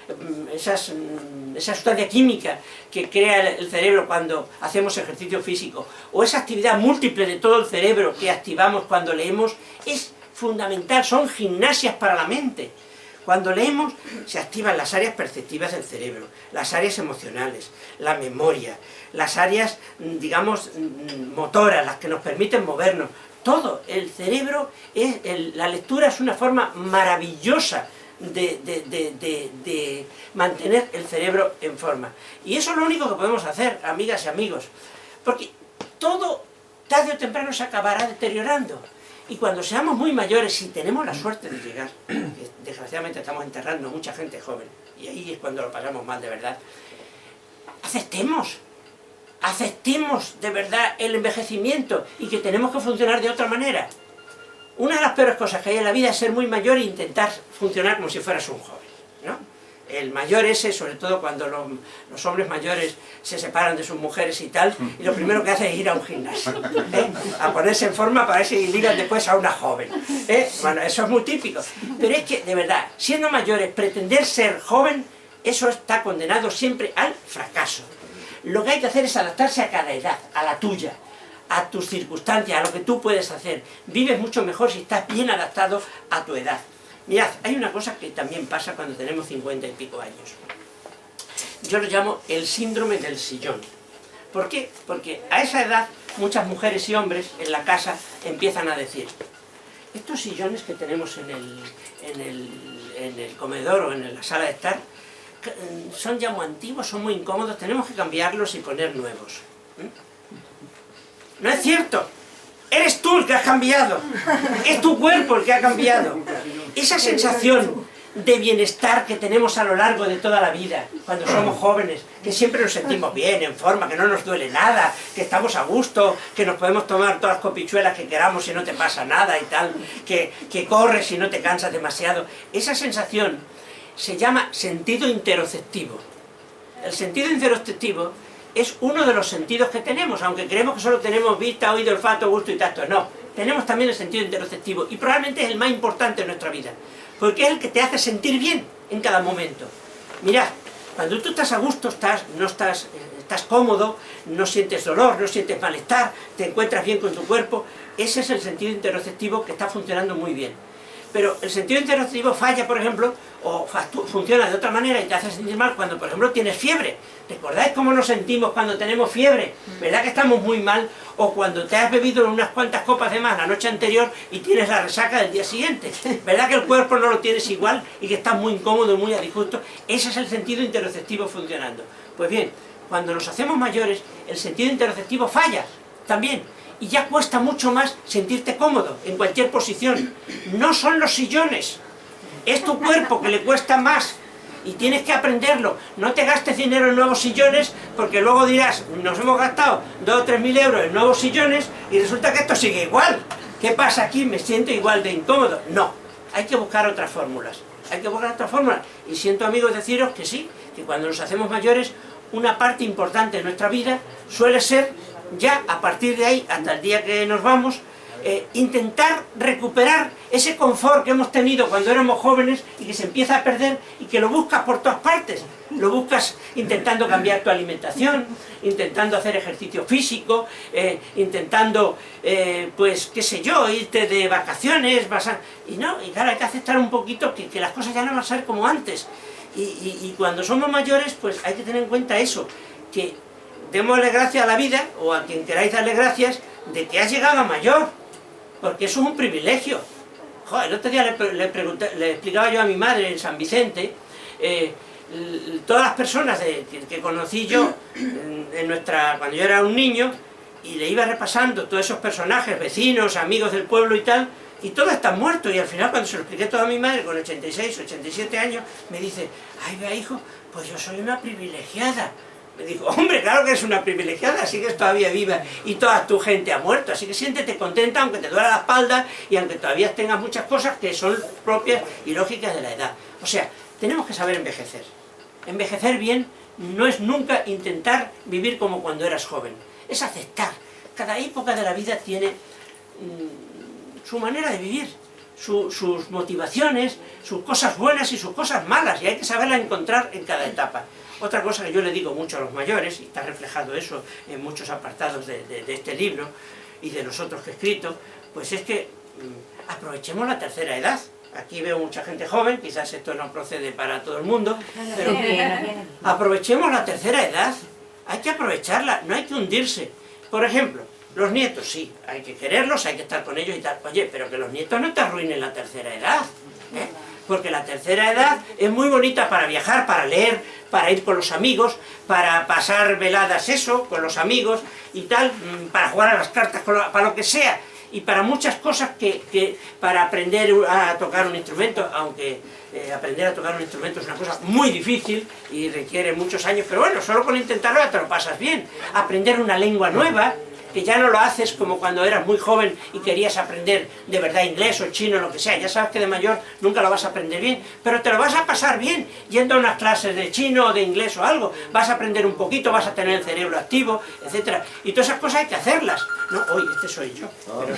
esa sustancia química que crea el cerebro cuando hacemos ejercicio físico, o esa actividad múltiple de todo el cerebro que activamos cuando leemos, es fundamental, son gimnasias para la mente. Cuando leemos se activan las áreas perceptivas del cerebro, las áreas emocionales, la memoria, las áreas, digamos, motoras, las que nos permiten movernos. Todo, el cerebro, la lectura es una forma maravillosa de mantener el cerebro en forma. Y eso es lo único que podemos hacer, amigas y amigos, porque todo tarde o temprano se acabará deteriorando. Y cuando seamos muy mayores, si tenemos la suerte de llegar, que desgraciadamente estamos enterrando a mucha gente joven, y ahí es cuando lo pasamos mal de verdad, aceptemos de verdad el envejecimiento y que tenemos que funcionar de otra manera. Una de las peores cosas que hay en la vida es ser muy mayor e intentar funcionar como si fueras un joven, ¿no? El mayor ese, sobre todo cuando los hombres mayores se separan de sus mujeres y tal, y lo primero que hacen es ir a un gimnasio, a ponerse en forma para ver si ligan después a una joven. Bueno, eso es muy típico. Pero es que, de verdad, siendo mayores, pretender ser joven, eso está condenado siempre al fracaso. Lo que hay que hacer es adaptarse a cada edad, a la tuya, a tus circunstancias, a lo que tú puedes hacer. Vives mucho mejor si estás bien adaptado a tu edad. Mirad, hay una cosa que también pasa cuando tenemos 50 y pico años. Yo lo llamo el síndrome del sillón. ¿Por qué? Porque a esa edad muchas mujeres y hombres en la casa empiezan a decir, estos sillones que tenemos en el comedor o en la sala de estar son ya muy antiguos, son muy incómodos, tenemos que cambiarlos y poner nuevos. No es cierto. Eres tú el que has cambiado, es tu cuerpo el que ha cambiado. Esa sensación de bienestar que tenemos a lo largo de toda la vida, cuando somos jóvenes, que siempre nos sentimos bien, en forma, que no nos duele nada, que estamos a gusto, que nos podemos tomar todas las copichuelas que queramos y no te pasa nada y tal, que corres y no te cansas demasiado. Esa sensación se llama sentido interoceptivo. El sentido interoceptivo es uno de los sentidos que tenemos, aunque creemos que solo tenemos vista, oído, olfato, gusto y tacto. No, tenemos también el sentido interoceptivo y probablemente es el más importante en nuestra vida, porque es el que te hace sentir bien en cada momento. Mirad, cuando tú estás a gusto, estás cómodo, no sientes dolor, no sientes malestar, te encuentras bien con tu cuerpo, ese es el sentido interoceptivo que está funcionando muy bien. Pero el sentido interoceptivo falla, por ejemplo, o funciona de otra manera y te hace sentir mal cuando, por ejemplo, tienes fiebre. ¿Recordáis cómo nos sentimos cuando tenemos fiebre? ¿Verdad que estamos muy mal? O cuando te has bebido unas cuantas copas de más la noche anterior y tienes la resaca del día siguiente. ¿Verdad que el cuerpo no lo tienes igual y que estás muy incómodo, muy a disgusto? Ese es el sentido interoceptivo funcionando. Pues bien, cuando nos hacemos mayores, el sentido interoceptivo falla también. Y ya cuesta mucho más sentirte cómodo en cualquier posición. No son los sillones, es tu cuerpo que le cuesta más y tienes que aprenderlo. No te gastes dinero en nuevos sillones porque luego dirás, nos hemos gastado 2 o 3 mil euros en nuevos sillones y resulta que esto sigue igual. ¿Qué pasa aquí? Me siento igual de incómodo. No, hay que buscar otras fórmulas. Hay que buscar otras fórmulas. Y siento, amigos, deciros que sí, que cuando nos hacemos mayores, una parte importante de nuestra vida suele ser, ya a partir de ahí, hasta el día que nos vamos, intentar recuperar ese confort que hemos tenido cuando éramos jóvenes y que se empieza a perder y que lo buscas por todas partes. Lo buscas intentando cambiar tu alimentación, intentando hacer ejercicio físico, intentando, pues, qué sé yo, irte de vacaciones, y claro, hay que aceptar un poquito que las cosas ya no van a ser como antes. Y cuando somos mayores, pues hay que tener en cuenta eso, que démosle gracias a la vida, o a quien queráis darle gracias, de que has llegado a mayor, porque eso es un privilegio. Joder, el otro día le explicaba yo a mi madre en San Vicente, todas las personas que conocí yo cuando yo era un niño, y le iba repasando todos esos personajes, vecinos, amigos del pueblo y tal, y todos están muertos, y al final cuando se lo expliqué todo a mi madre, con 86, 87 años, me dice, ay, vea hijo, pues yo soy una privilegiada. Me dijo, hombre, claro que eres una privilegiada, sigues todavía viva y toda tu gente ha muerto, así que siéntete contenta aunque te duela la espalda y aunque todavía tengas muchas cosas que son propias y lógicas de la edad. O sea, tenemos que saber envejecer. Envejecer bien no es nunca intentar vivir como cuando eras joven, es aceptar. Cada época de la vida tiene su manera de vivir, sus motivaciones, sus cosas buenas y sus cosas malas, y hay que saberla encontrar en cada etapa. Otra cosa que yo le digo mucho a los mayores, y está reflejado eso en muchos apartados de este libro y de los otros que he escrito, pues es que aprovechemos la tercera edad. Aquí veo mucha gente joven, quizás esto no procede para todo el mundo, pero aprovechemos la tercera edad, hay que aprovecharla, no hay que hundirse. Por ejemplo, los nietos, sí, hay que quererlos, hay que estar con ellos y tal. Oye, pero que los nietos no te arruinen la tercera edad, ¿eh? Porque la tercera edad es muy bonita para viajar, para leer, para ir con los amigos, para pasar veladas con los amigos y tal, para jugar a las cartas, para lo que sea, y para muchas cosas para aprender a tocar un instrumento, aunque aprender a tocar un instrumento es una cosa muy difícil y requiere muchos años, pero bueno, solo con intentarlo ya te lo pasas bien. Aprender una lengua nueva, que ya no lo haces como cuando eras muy joven y querías aprender de verdad inglés o chino o lo que sea, ya sabes que de mayor nunca lo vas a aprender bien, pero te lo vas a pasar bien yendo a unas clases de chino o de inglés o algo, vas a aprender un poquito, vas a tener el cerebro activo, etc. Y todas esas cosas hay que hacerlas. No, hoy este soy yo, pero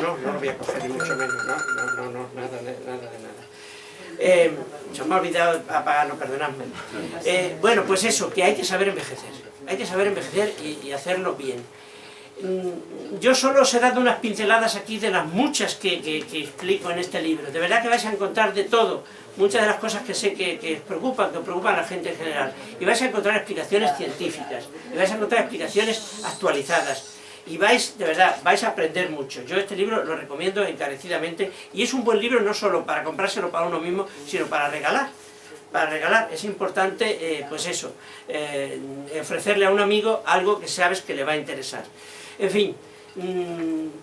no lo voy a coger ni mucho menos, nada de nada. Se me ha olvidado apagarlo, perdonadme. Bueno, pues eso, que hay que saber envejecer. Hay que saber envejecer y hacerlo bien. Yo solo os he dado unas pinceladas aquí de las muchas que explico en este libro. De verdad que vais a encontrar de todo, muchas de las cosas que sé que os preocupan, que preocupan a la gente en general. Y vais a encontrar explicaciones científicas, y vais a encontrar explicaciones actualizadas. Y de verdad, vais a aprender mucho. Yo este libro lo recomiendo encarecidamente, y es un buen libro no solo para comprárselo para uno mismo, sino para regalar. Para regalar es importante, pues eso, ofrecerle a un amigo algo que sabes que le va a interesar. En fin,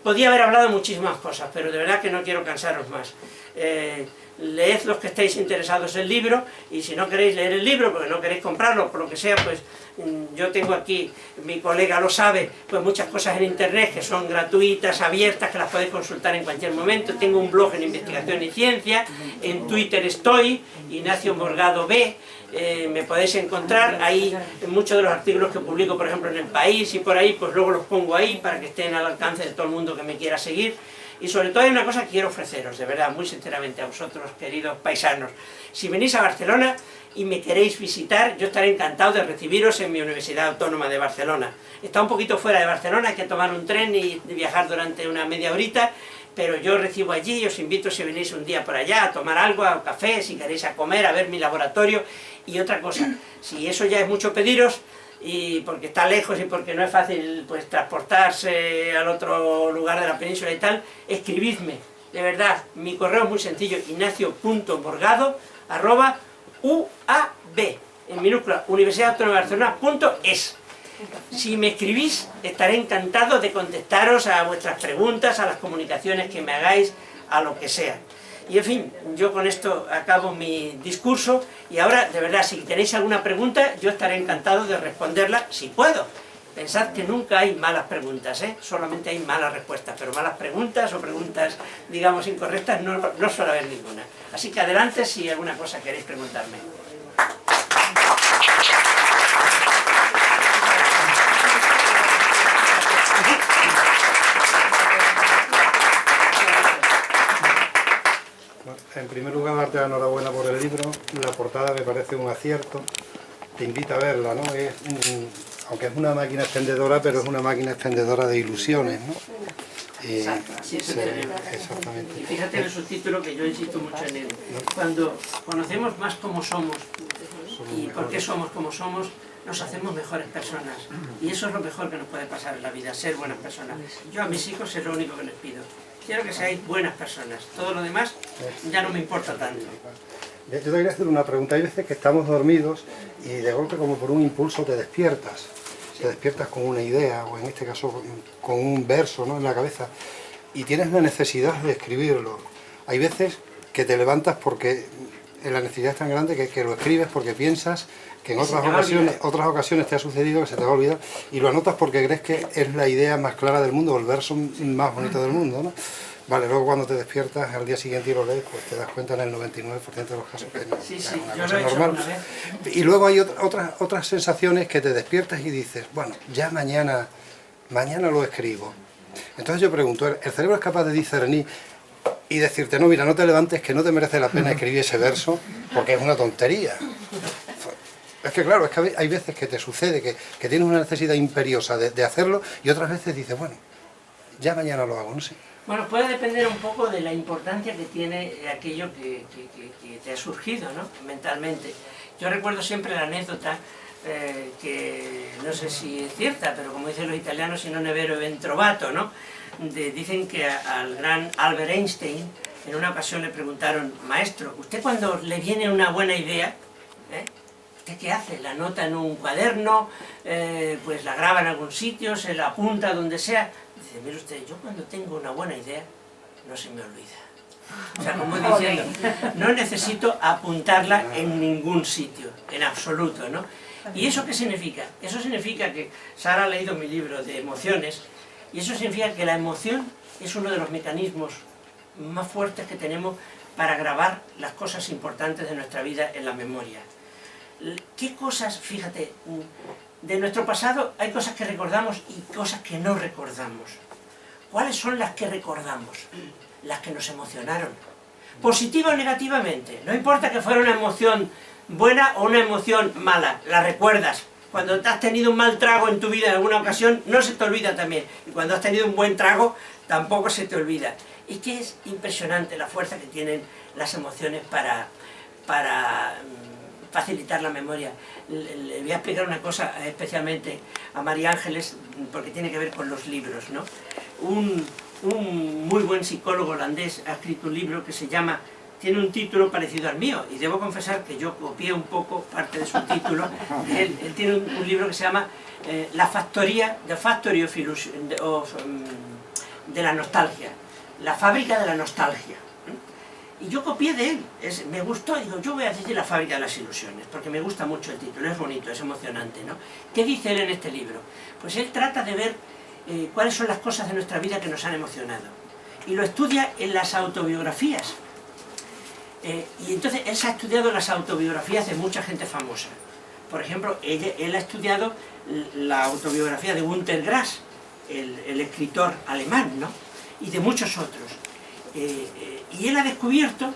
podía haber hablado de muchísimas cosas, pero de verdad que no quiero cansaros más. Leed los que estéis interesados en el libro, y si no queréis leer el libro, porque no queréis comprarlo, por lo que sea, pues yo tengo aquí, mi colega lo sabe, pues muchas cosas en internet que son gratuitas, abiertas, que las podéis consultar en cualquier momento. Tengo un blog en investigación y ciencia, en Twitter estoy, Ignacio Morgado B, me podéis encontrar ahí en muchos de los artículos que publico, por ejemplo en El País y por ahí, pues luego los pongo ahí para que estén al alcance de todo el mundo que me quiera seguir. Y sobre todo hay una cosa que quiero ofreceros, de verdad, muy sinceramente a vosotros, queridos paisanos. Si venís a Barcelona y me queréis visitar, yo estaré encantado de recibiros en mi Universidad Autónoma de Barcelona. Está un poquito fuera de Barcelona, hay que tomar un tren y viajar durante una media horita, pero yo recibo allí y os invito, si venís un día por allá, a tomar algo, a un café, si queréis a comer, a ver mi laboratorio. Y otra cosa, si eso ya es mucho pediros, y porque está lejos y porque no es fácil pues transportarse al otro lugar de la península y tal, escribidme, de verdad, mi correo es muy sencillo, ignacio.morgado@uab, en minúscula, universidadautónoma.es. Si me escribís, estaré encantado de contestaros a vuestras preguntas, a las comunicaciones que me hagáis, a lo que sea. Y en fin, yo con esto acabo mi discurso, y ahora, de verdad, si tenéis alguna pregunta, yo estaré encantado de responderla, si puedo. Pensad que nunca hay malas preguntas, solamente hay malas respuestas, pero malas preguntas o preguntas, digamos, incorrectas, no suele haber ninguna. Así que adelante si alguna cosa queréis preguntarme. primer lugar, darte la enhorabuena por el libro. La portada me parece un acierto. Te invita a verla, ¿no? Aunque es una máquina expendedora, pero es una máquina expendedora de ilusiones, ¿no? Exacto, así es. Exactamente. Y fíjate en el subtítulo, que yo insisto mucho en él. Cuando conocemos más cómo somos y por qué somos como somos, nos hacemos mejores personas. Y eso es lo mejor que nos puede pasar en la vida, ser buenas personas. Yo a mis hijos es lo único que les pido. Quiero que seáis buenas personas. Todo lo demás ya no me importa tanto. Yo te quería hacer una pregunta. Hay veces que estamos dormidos y de golpe, como por un impulso, te despiertas. Te despiertas con una idea, o en este caso con un verso, ¿no?, en la cabeza, y tienes la necesidad de escribirlo. Hay veces que te levantas porque la necesidad es tan grande que lo escribes porque piensas que en otras ocasiones te ha sucedido que se te va a olvidar, y lo anotas porque crees que es la idea más clara del mundo, o el verso más bonito del mundo, ¿no? Vale, luego cuando te despiertas al día siguiente y lo lees, pues te das cuenta en el 99% de los casos que es una cosa normal. Y luego hay otras sensaciones que te despiertas y dices, bueno, ya mañana lo escribo. Entonces yo pregunto, ¿el cerebro es capaz de discernir y decirte, no, mira, no te levantes, que no te merece la pena escribir ese verso, porque es una tontería? Es que claro, es que hay veces que te sucede que tienes una necesidad imperiosa de hacerlo, y otras veces dices, bueno, ya mañana lo hago, no sé. Bueno, puede depender un poco de la importancia que tiene aquello que te ha surgido, ¿no?, mentalmente. Yo recuerdo siempre la anécdota, que no sé si es cierta, pero como dicen los italianos, si no ne vero ben trovato, ¿no? Dicen que al gran Albert Einstein, en una ocasión le preguntaron, maestro, ¿usted cuando le viene una buena idea, ¿usted qué hace? ¿La anota en un cuaderno? Pues la graba en algún sitio, se la apunta donde sea. Dice, mire usted, yo cuando tengo una buena idea, no se me olvida. O sea, como diciendo, no necesito apuntarla en ningún sitio, en absoluto, ¿no? ¿Y eso qué significa? Eso significa que Sara ha leído mi libro de emociones, y eso significa que la emoción es uno de los mecanismos más fuertes que tenemos para grabar las cosas importantes de nuestra vida en la memoria. ¿Qué cosas, fíjate, de nuestro pasado hay cosas que recordamos y cosas que no recordamos? ¿Cuáles son las que recordamos? Las que nos emocionaron. Positiva o negativamente, no importa que fuera una emoción buena o una emoción mala, la recuerdas. Cuando has tenido un mal trago en tu vida en alguna ocasión, no se te olvida también. Y cuando has tenido un buen trago, tampoco se te olvida. Es que es impresionante la fuerza que tienen las emociones para facilitar la memoria. Le voy a explicar una cosa especialmente a María Ángeles, porque tiene que ver con los libros, ¿no? Un muy buen psicólogo holandés ha escrito un libro que se llama, tiene un título parecido al mío, y debo confesar que yo copié un poco parte de su título. Él tiene un libro que se llama La Factoría, The Factory de la Nostalgia, la fábrica de la nostalgia. Y yo copié de él, me gustó, digo, yo voy a decir La fábrica de las ilusiones, porque me gusta mucho el título, es bonito, es emocionante, ¿no? ¿Qué dice él en este libro? Pues él trata de ver cuáles son las cosas de nuestra vida que nos han emocionado, y lo estudia en las autobiografías. Y entonces él se ha estudiado las autobiografías de mucha gente famosa. Por ejemplo, él ha estudiado la autobiografía de Günter Grass, el escritor alemán, ¿no?, y de muchos otros. Y él ha descubierto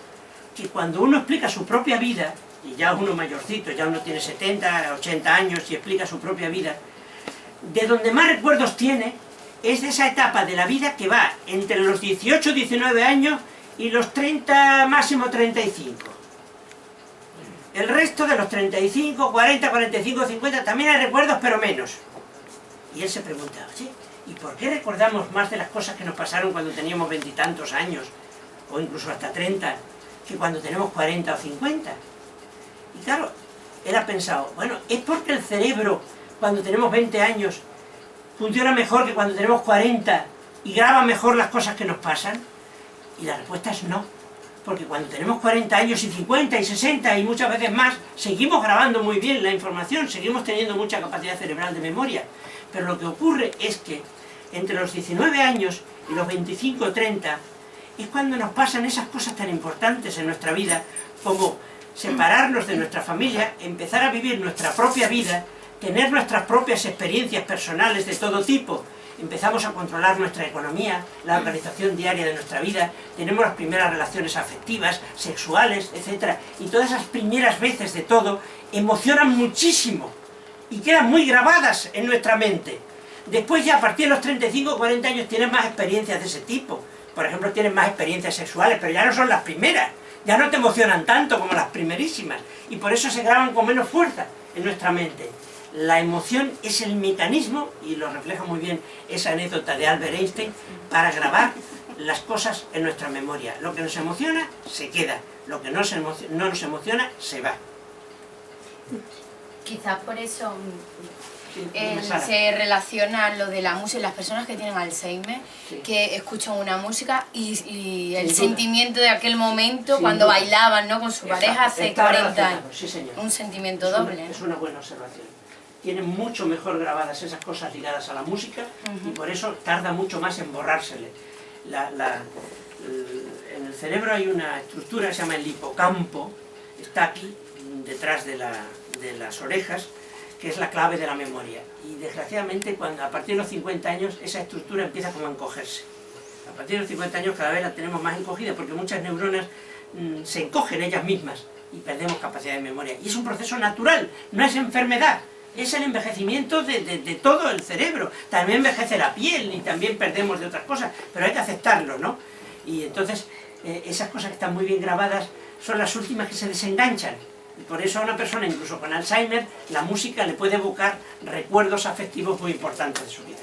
que cuando uno explica su propia vida, y ya uno mayorcito, ya uno tiene 70, 80 años y explica su propia vida, de donde más recuerdos tiene es de esa etapa de la vida que va entre los 18, 19 años y los 30, máximo 35. El resto de los 35, 40, 45, 50, también hay recuerdos, pero menos. Y él se pregunta, oye, ¿y por qué recordamos más de las cosas que nos pasaron cuando teníamos veintitantos años, o incluso hasta 30, que cuando tenemos 40 o 50? Y claro, él ha pensado, bueno, ¿es porque el cerebro, cuando tenemos 20 años, funciona mejor que cuando tenemos 40 y graba mejor las cosas que nos pasan? Y la respuesta es no, porque cuando tenemos 40 años y 50 y 60 y muchas veces más, seguimos grabando muy bien la información, seguimos teniendo mucha capacidad cerebral de memoria. Pero lo que ocurre es que entre los 19 años y los 25 o 30 es cuando nos pasan esas cosas tan importantes en nuestra vida, como separarnos de nuestra familia, empezar a vivir nuestra propia vida, tener nuestras propias experiencias personales de todo tipo, empezamos a controlar nuestra economía, la organización diaria de nuestra vida, tenemos las primeras relaciones afectivas, sexuales, etc. Y todas esas primeras veces de todo emocionan muchísimo y quedan muy grabadas en nuestra mente. Después ya a partir de los 35 o 40 años tienes más experiencias de ese tipo. Por ejemplo, tienes más experiencias sexuales, pero ya no son las primeras. Ya no te emocionan tanto como las primerísimas. Y por eso se graban con menos fuerza en nuestra mente. La emoción es el mecanismo, y lo refleja muy bien esa anécdota de Albert Einstein, para grabar las cosas en nuestra memoria. Lo que nos emociona, se queda. Lo que no nos emociona, se va. Quizás por eso Sí, se relaciona lo de la música, las personas que tienen Alzheimer, sí, que escuchan una música y el duda. sentimiento de aquel momento, Sin cuando duda. bailaban, ¿no?, con su pareja hace Está 40 relacionado, años. sí, señor. Un sentimiento Es una- doble. Es una buena observación. Tienen mucho mejor grabadas esas cosas ligadas a la música y por eso tarda mucho más en borrársele. En el cerebro hay una estructura que se llama el hipocampo, está aquí, detrás de las orejas, que es la clave de la memoria. Y desgraciadamente, a partir de los 50 años, esa estructura empieza como a encogerse. A partir de los 50 años cada vez la tenemos más encogida porque muchas neuronas se encogen ellas mismas y perdemos capacidad de memoria. Y es un proceso natural, no es enfermedad. Es el envejecimiento de todo el cerebro. También envejece la piel y también perdemos de otras cosas, pero hay que aceptarlo, ¿no? Y entonces esas cosas que están muy bien grabadas son las últimas que se desenganchan. Y por eso a una persona, incluso con Alzheimer, la música le puede evocar recuerdos afectivos muy importantes de su vida.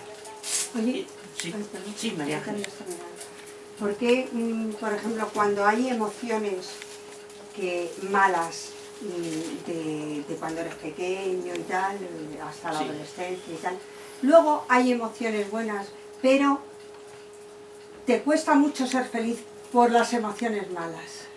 Oye, Sí, ay, perdón. sí, María Ángeles. ¿Por qué, por ejemplo, cuando hay emociones malas de cuando eres pequeño y tal, hasta la Sí. adolescencia y tal, luego hay emociones buenas, pero te cuesta mucho ser feliz por las emociones malas?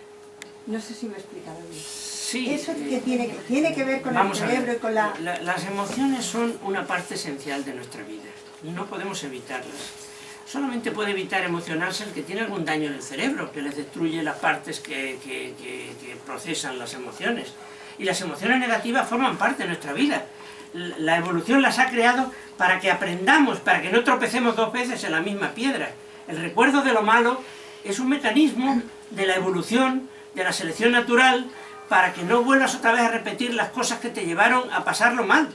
No sé si me he explicado bien. Sí, ¿Eso que tiene que ver con el vamos a ver. cerebro y con la...? Las emociones son una parte esencial de nuestra vida. No podemos evitarlas. Solamente puede evitar emocionarse el que tiene algún daño en el cerebro, que les destruye las partes que procesan las emociones. Y las emociones negativas forman parte de nuestra vida. La evolución las ha creado para que aprendamos, para que no tropecemos dos veces en la misma piedra. El recuerdo de lo malo es un mecanismo de la evolución, de la selección natural, para que no vuelvas otra vez a repetir las cosas que te llevaron a pasarlo mal.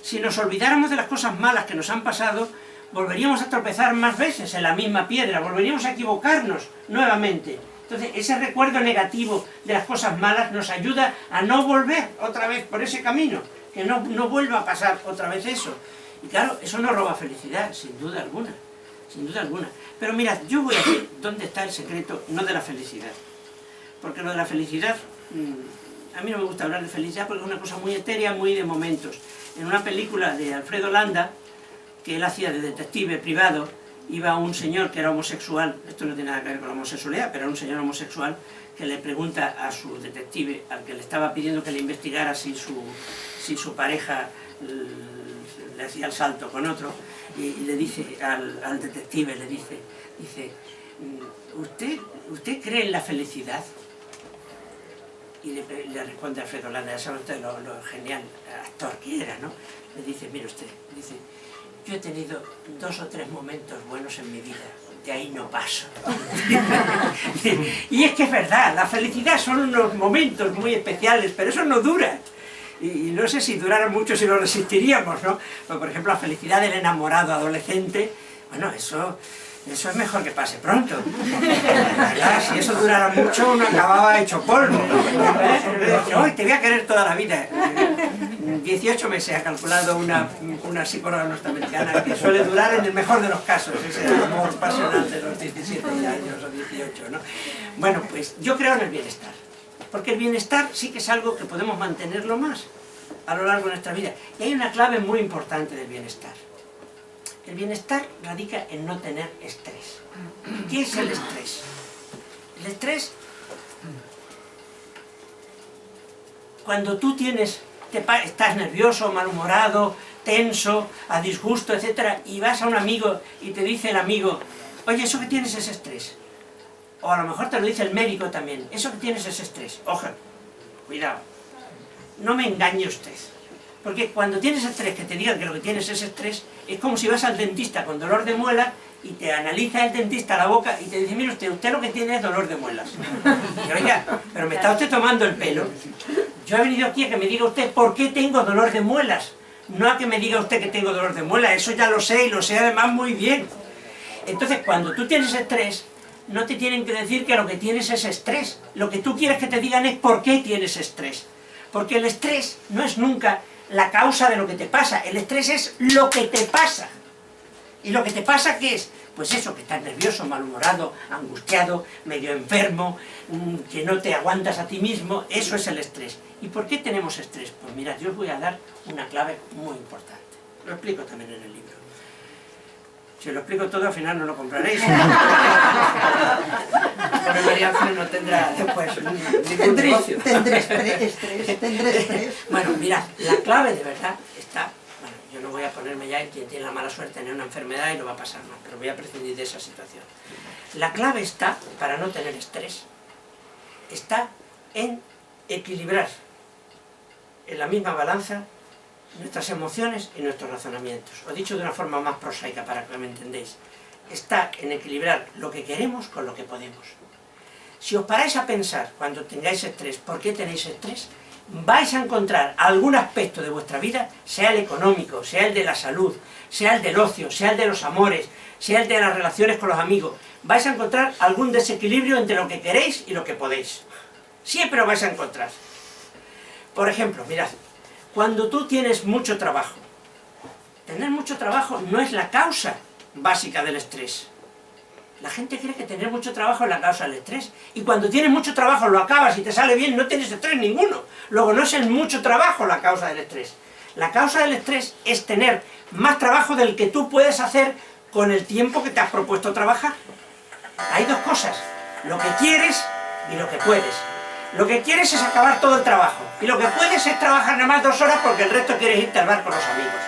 Si nos olvidáramos de las cosas malas que nos han pasado, volveríamos a tropezar más veces en la misma piedra, volveríamos a equivocarnos nuevamente. Entonces, ese recuerdo negativo de las cosas malas nos ayuda a no volver otra vez por ese camino, que no vuelva a pasar otra vez eso. Y claro, eso no roba felicidad, sin duda alguna, sin duda alguna. Pero mirad, yo voy a decir dónde está el secreto, no de la felicidad. Porque lo de la felicidad, a mí no me gusta hablar de felicidad porque es una cosa muy etérea, muy de momentos. En una película de Alfredo Landa, que él hacía de detective privado, iba un señor que era homosexual, esto no tiene nada que ver con la homosexualidad, pero era un señor homosexual que le pregunta a su detective, al que le estaba pidiendo que le investigara si su pareja le hacía el salto con otro, y le dice al detective, le dice, ¿usted cree en la felicidad? Y le responde Alfredo Landa, ya sabe usted lo genial actor que era, ¿no? Le dice, mire usted, dice, yo he tenido 2 o 3 momentos buenos en mi vida, de ahí no paso. Y es que es verdad, la felicidad son unos momentos muy especiales, pero eso no dura. Y no sé si durara mucho, si lo resistiríamos, ¿no? Pero, por ejemplo, la felicidad del enamorado adolescente, bueno, eso es mejor que pase pronto. ¿Verdad? Si eso durara mucho, uno acababa hecho polvo. Hoy te voy a querer toda la vida. 18 meses ha calculado una psicóloga norteamericana, que suele durar en el mejor de los casos, ese amor pasional de los 17 años o 18, ¿no? Bueno, pues yo creo en el bienestar. Porque el bienestar sí que es algo que podemos mantenerlo más a lo largo de nuestra vida. Y hay una clave muy importante del bienestar. El bienestar radica en no tener estrés. ¿Qué es el estrés? El estrés, cuando tú estás nervioso, malhumorado, tenso, a disgusto, etc., y vas a un amigo y te dice el amigo, oye, eso que tienes es estrés. O a lo mejor te lo dice el médico también, eso que tienes es estrés. Ojo, cuidado, no me engañe usted. Porque cuando tienes estrés, que te digan que lo que tienes es estrés, es como si vas al dentista con dolor de muelas y te analiza el dentista la boca y te dice, mire usted lo que tiene es dolor de muelas. Y oiga, pero me está usted tomando el pelo. Yo he venido aquí a que me diga usted por qué tengo dolor de muelas, no a que me diga usted que tengo dolor de muelas, eso ya lo sé y lo sé además muy bien. Entonces, cuando tú tienes estrés, no te tienen que decir que lo que tienes es estrés. Lo que tú quieres que te digan es por qué tienes estrés. Porque el estrés no es nunca la causa de lo que te pasa, el estrés es lo que te pasa. ¿Y lo que te pasa qué es? Pues eso, que estás nervioso, malhumorado, angustiado, medio enfermo, que no te aguantas a ti mismo, eso es el estrés. ¿Y por qué tenemos estrés? Pues mirad, yo os voy a dar una clave muy importante. Lo explico también en el libro. Si os lo explico todo, al final no lo compraréis. Porque María Ángeles no tendrá después ningún negocio. Tendré estrés. Bueno, mirad, la clave de verdad está... Bueno, yo no voy a ponerme ya en quien tiene la mala suerte de tener una enfermedad y lo va a pasar mal, pero voy a prescindir de esa situación. La clave está, para no tener estrés, está en equilibrar en la misma balanza nuestras emociones y nuestros razonamientos. Os he dicho de una forma más prosaica para que me entendáis. Está en equilibrar lo que queremos con lo que podemos. Si os paráis a pensar cuando tengáis estrés, ¿por qué tenéis estrés? Vais a encontrar algún aspecto de vuestra vida, sea el económico, sea el de la salud, sea el del ocio, sea el de los amores, sea el de las relaciones con los amigos, vais a encontrar algún desequilibrio entre lo que queréis y lo que podéis. Siempre lo vais a encontrar. Por ejemplo, mirad, cuando tú tienes mucho trabajo, tener mucho trabajo no es la causa básica del estrés. La gente cree que tener mucho trabajo es la causa del estrés. Y cuando tienes mucho trabajo, lo acabas y te sale bien, no tienes estrés ninguno. Luego no es el mucho trabajo la causa del estrés. La causa del estrés es tener más trabajo del que tú puedes hacer con el tiempo que te has propuesto trabajar. Hay dos cosas, lo que quieres y lo que puedes. Lo que quieres es acabar todo el trabajo. Y lo que puedes es trabajar nada más 2 horas porque el resto quieres irte al bar con los amigos.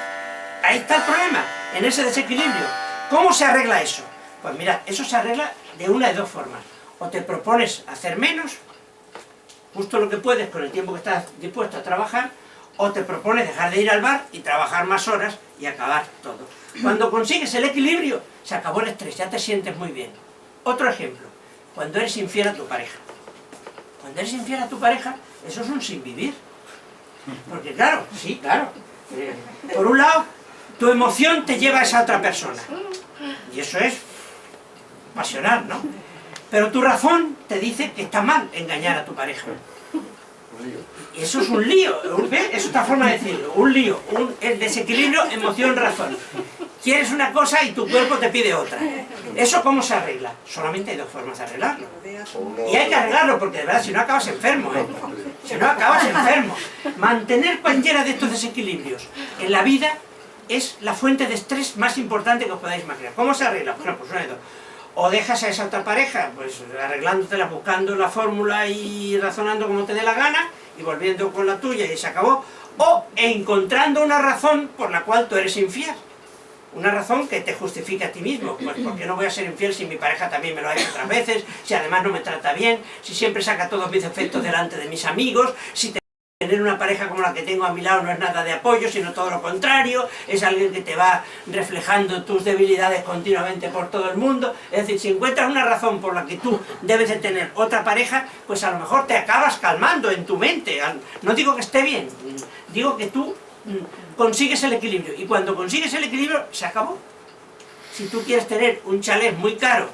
Ahí está el problema, en ese desequilibrio. ¿Cómo se arregla eso? Pues mirad, eso se arregla de una de dos formas. O te propones hacer menos, justo lo que puedes con el tiempo que estás dispuesto a trabajar, o te propones dejar de ir al bar y trabajar más horas y acabar todo. Cuando consigues el equilibrio, se acabó el estrés, ya te sientes muy bien. Otro ejemplo, cuando eres infiel a tu pareja. Cuando eres infiel a tu pareja, eso es un sinvivir. Porque claro, sí, claro. Por un lado, tu emoción te lleva a esa otra persona. Y eso es pasional, ¿no? Pero tu razón te dice que está mal engañar a tu pareja. Y eso es un lío, ¿ves? Es otra forma de decirlo, un lío, el desequilibrio emoción-razón. Quieres una cosa y tu cuerpo te pide otra. ¿Eso cómo se arregla? Solamente hay dos formas de arreglarlo. Y hay que arreglarlo porque de verdad si no acabas enfermo, ¿eh? Si no acabas enfermo. Mantener cualquiera de estos desequilibrios en la vida es la fuente de estrés más importante que os podáis imaginar. ¿Cómo se arregla? Bueno, pues una de dos. O dejas a esa otra pareja, pues arreglándotela, buscando la fórmula y razonando como te dé la gana, y volviendo con la tuya y se acabó. O encontrando una razón por la cual tú eres infiel. Una razón que te justifique a ti mismo. Pues porque no voy a ser infiel si mi pareja también me lo ha hecho otras veces, si además no me trata bien, si siempre saca todos mis defectos delante de mis amigos, si tener una pareja como la que tengo a mi lado no es nada de apoyo, sino todo lo contrario, es alguien que te va reflejando tus debilidades continuamente por todo el mundo. Es decir, si encuentras una razón por la que tú debes de tener otra pareja, pues a lo mejor te acabas calmando en tu mente. No digo que esté bien, digo que tú consigues el equilibrio, y cuando consigues el equilibrio, se acabó. Si tú quieres tener un chalet muy caro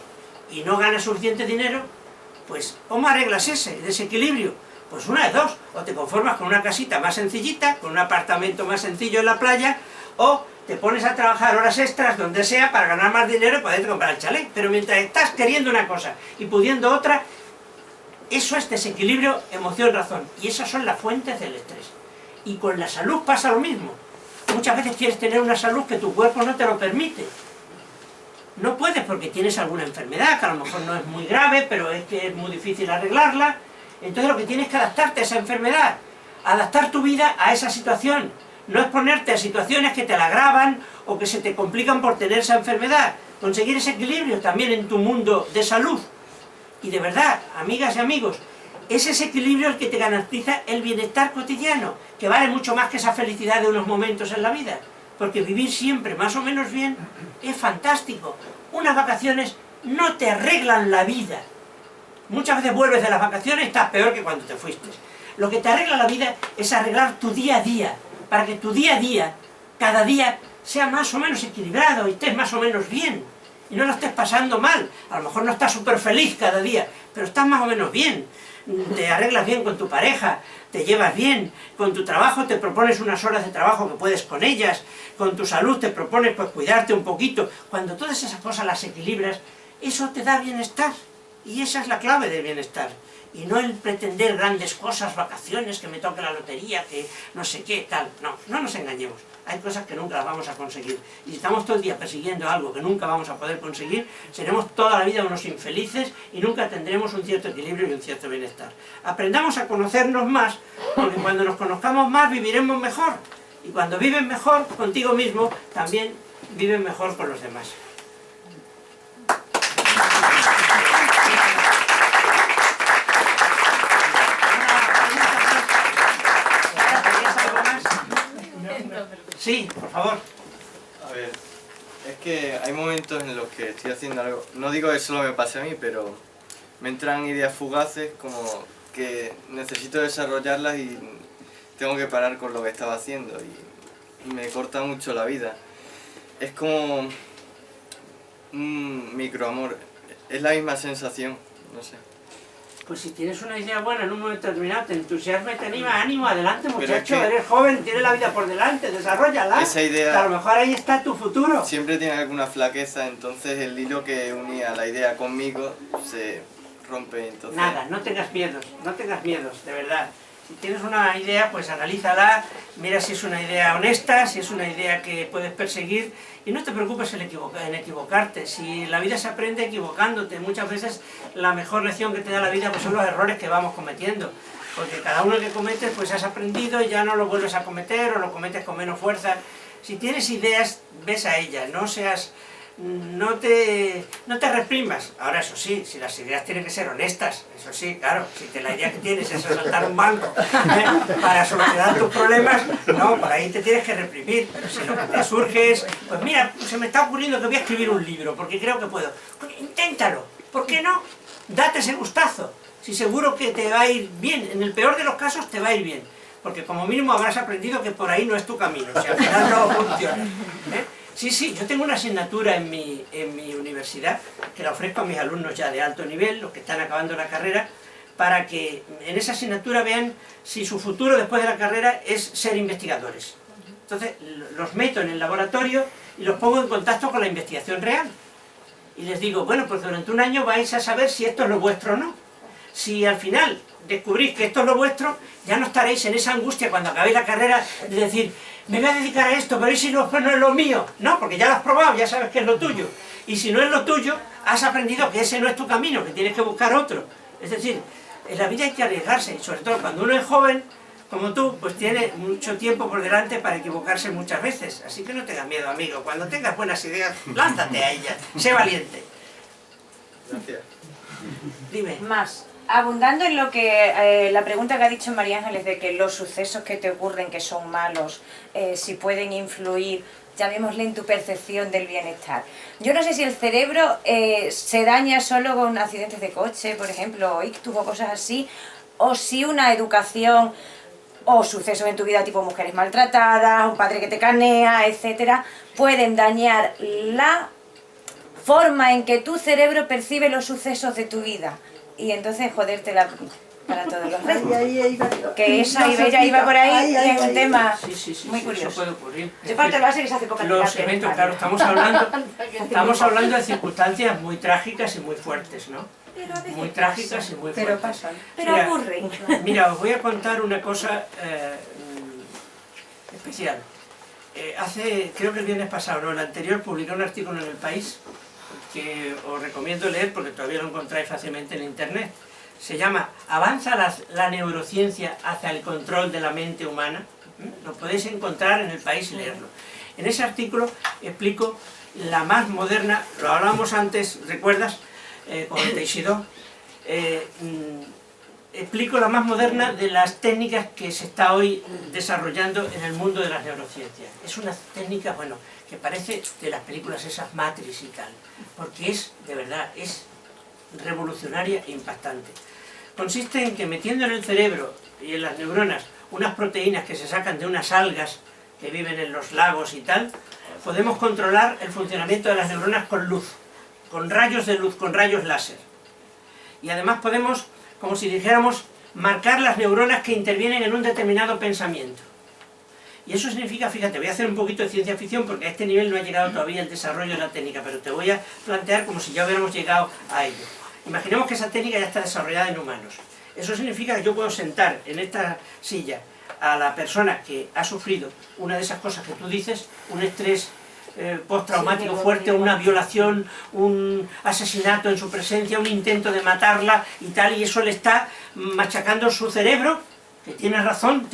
y no ganas suficiente dinero, pues ¿cómo arreglas ese desequilibrio? Pues una de dos, o te conformas con una casita más sencillita, con un apartamento más sencillo en la playa, o te pones a trabajar horas extras donde sea para ganar más dinero y poder comprar el chalet. Pero mientras estás queriendo una cosa y pudiendo otra, eso es desequilibrio emoción-razón, y esas son las fuentes del estrés. Y con la salud pasa lo mismo. Muchas veces quieres tener una salud que tu cuerpo no te lo permite. No puedes porque tienes alguna enfermedad, que a lo mejor no es muy grave, pero es que es muy difícil arreglarla. Entonces lo que tienes que adaptarte a esa enfermedad, adaptar tu vida a esa situación. No exponerte a situaciones que te la agravan o que se te complican por tener esa enfermedad. Conseguir ese equilibrio también en tu mundo de salud. Y de verdad, amigas y amigos, es ese equilibrio el que te garantiza el bienestar cotidiano, que vale mucho más que esa felicidad de unos momentos en la vida, porque vivir siempre más o menos bien es fantástico. Unas vacaciones no te arreglan la vida. Muchas veces vuelves de las vacaciones y estás peor que cuando te fuiste. Lo que te arregla la vida es arreglar tu día a día, para que tu día a día, cada día, sea más o menos equilibrado y estés más o menos bien. Y no lo estés pasando mal. A lo mejor no estás súper feliz cada día, pero estás más o menos bien. Te arreglas bien con tu pareja, te llevas bien, con tu trabajo te propones unas horas de trabajo que puedes con ellas, con tu salud te propones pues cuidarte un poquito. Cuando todas esas cosas las equilibras, eso te da bienestar. Y esa es la clave del bienestar. Y no el pretender grandes cosas, vacaciones, que me toque la lotería, que no sé qué, tal. No, no nos engañemos. Hay cosas que nunca las vamos a conseguir. Y si estamos todo el día persiguiendo algo que nunca vamos a poder conseguir, seremos toda la vida unos infelices y nunca tendremos un cierto equilibrio y un cierto bienestar. Aprendamos a conocernos más, porque cuando nos conozcamos más viviremos mejor. Y cuando vives mejor contigo mismo, también vives mejor con los demás. Sí, por favor. A ver, es que hay momentos en los que estoy haciendo algo, no digo que solo me pase a mí, pero me entran ideas fugaces como que necesito desarrollarlas y tengo que parar con lo que estaba haciendo y me corta mucho la vida. Es como un microamor, es la misma sensación, no sé. Pues si tienes una idea buena en un momento determinado, te entusiasma y te anima, ánimo, adelante muchacho, es que eres joven, tienes la vida por delante, desarrollala. Esa idea, que a lo mejor ahí está tu futuro. Siempre tiene alguna flaqueza, entonces el hilo que unía la idea conmigo se rompe. Entonces... Nada, no tengas miedos, de verdad. Si tienes una idea, pues analízala, mira si es una idea honesta, si es una idea que puedes perseguir y no te preocupes en equivocarte. Si la vida se aprende equivocándote, muchas veces la mejor lección que te da la vida pues son los errores que vamos cometiendo. Porque cada uno que cometes pues has aprendido y ya no lo vuelves a cometer o lo cometes con menos fuerza. Si tienes ideas, ves a ellas, no te reprimas. Ahora, eso sí, si las ideas tienen que ser honestas, eso sí, claro, si la idea que tienes es asaltar un banco para solucionar tus problemas, no, por ahí te tienes que reprimir. Pero si lo que te surge es, pues mira, se me está ocurriendo que voy a escribir un libro, porque creo que puedo. Pues inténtalo, ¿por qué no? Date ese gustazo, si seguro que te va a ir bien, en el peor de los casos te va a ir bien, porque como mínimo habrás aprendido que por ahí no es tu camino, si al final no funciona. Sí, yo tengo una asignatura en mi universidad que la ofrezco a mis alumnos ya de alto nivel, los que están acabando la carrera, para que en esa asignatura vean si su futuro después de la carrera es ser investigadores. Entonces los meto en el laboratorio y los pongo en contacto con la investigación real. Y les digo, bueno, pues durante un año vais a saber si esto es lo vuestro o no. Si al final descubrís que esto es lo vuestro, ya no estaréis en esa angustia cuando acabéis la carrera de decir, me voy a dedicar a esto, pero ¿y si no es lo mío? No, porque ya lo has probado, ya sabes que es lo tuyo. Y si no es lo tuyo, has aprendido que ese no es tu camino, que tienes que buscar otro. Es decir, en la vida hay que arriesgarse, y sobre todo cuando uno es joven, como tú, pues tiene mucho tiempo por delante para equivocarse muchas veces. Así que no tengas miedo, amigo. Cuando tengas buenas ideas, lánzate a ellas, sé valiente. Gracias. Dime. Más, abundando en lo que la pregunta que ha dicho María Ángeles de que los sucesos que te ocurren que son malos, si pueden influir, llamémosle, en tu percepción del bienestar. Yo no sé si el cerebro se daña solo con accidentes de coche, por ejemplo, o ictus o cosas así, o si una educación o sucesos en tu vida tipo mujeres maltratadas, un padre que te canea, etcétera, pueden dañar la forma en que tu cerebro percibe los sucesos de tu vida. Y entonces jodértela para todos los restos. Que esa ella iba por ahí y es un tema muy curioso. Eso puede ocurrir. Yo parto de la base que se hace poca Los terapia, eventos, ¿vale? claro, estamos hablando de circunstancias muy trágicas y muy fuertes, ¿no? Muy trágicas y muy fuertes. Pero pasan. Pero Mira, ocurren. Mira, os voy a contar una cosa especial. Creo que el viernes pasado, no, el anterior, publiqué un artículo en El País que os recomiendo leer porque todavía lo encontráis fácilmente en internet. Se llama ¿Avanza la neurociencia hacia el control de la mente humana? Lo podéis encontrar en El País y leerlo. En ese artículo explico la más moderna, lo hablábamos antes, ¿recuerdas? Con el Teixidó. explico la más moderna de las técnicas que se está hoy desarrollando en el mundo de las neurociencias. Es una técnica, bueno, que parece de las películas esas Matrix y tal, porque es, de verdad, es revolucionaria e impactante. Consiste en que metiendo en el cerebro y en las neuronas unas proteínas que se sacan de unas algas que viven en los lagos y tal, podemos controlar el funcionamiento de las neuronas con luz, con rayos de luz, con rayos láser. Y además podemos, como si dijéramos, marcar las neuronas que intervienen en un determinado pensamiento. Y eso significa, fíjate, voy a hacer un poquito de ciencia ficción porque a este nivel no ha llegado todavía el desarrollo de la técnica, pero te voy a plantear como si ya hubiéramos llegado a ello. Imaginemos que esa técnica ya está desarrollada en humanos. Eso significa que yo puedo sentar en esta silla a la persona que ha sufrido una de esas cosas que tú dices, un estrés postraumático fuerte, una violación, un asesinato en su presencia, un intento de matarla y tal, y eso le está machacando su cerebro, que tiene razón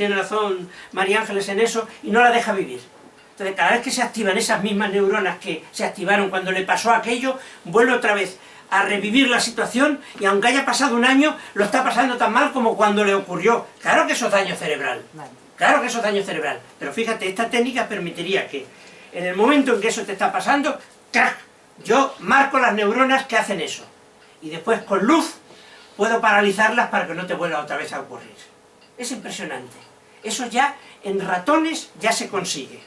María Ángeles en eso, y no la deja vivir. Entonces cada vez que se activan esas mismas neuronas que se activaron cuando le pasó aquello, vuelve otra vez a revivir la situación, y aunque haya pasado un año, lo está pasando tan mal como cuando le ocurrió. Claro que eso es daño cerebral, claro que eso es daño cerebral, pero fíjate, esta técnica permitiría que en el momento en que eso te está pasando, ¡crack!, yo marco las neuronas que hacen eso, y después con luz puedo paralizarlas para que no te vuelva otra vez a ocurrir. Es impresionante. Eso ya en ratones ya se consigue,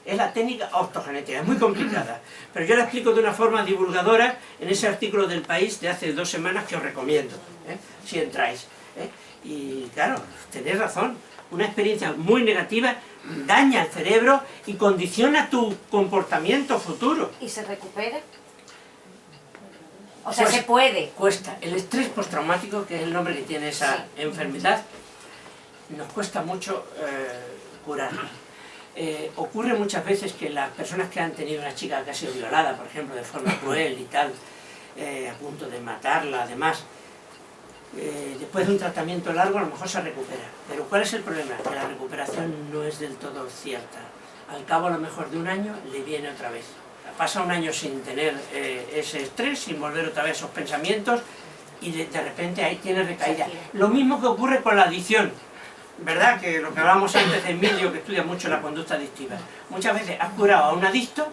es la técnica optogenética, es muy complicada, pero yo la explico de una forma divulgadora en ese artículo del País de hace 2 semanas que os recomiendo, si entráis. Y claro, tenéis razón, una experiencia muy negativa daña el cerebro y condiciona tu comportamiento futuro. ¿Y se recupera? O sea, Pues, se puede. Cuesta. El estrés postraumático, que es el nombre que tiene esa enfermedad, nos cuesta mucho curarlo. Ocurre muchas veces que las personas que han tenido una chica que ha sido violada, por ejemplo, de forma cruel y tal, a punto de matarla, además, después de un tratamiento largo a lo mejor se recupera. Pero ¿cuál es el problema? Que la recuperación no es del todo cierta. Al cabo a lo mejor de un año le viene otra vez. Pasa un año sin tener ese estrés, sin volver otra vez a esos pensamientos, y de repente ahí tiene recaída. Lo mismo que ocurre con la adicción, ¿verdad? Que lo que hablábamos antes de Emilio, que estudia mucho la conducta adictiva. Muchas veces has curado a un adicto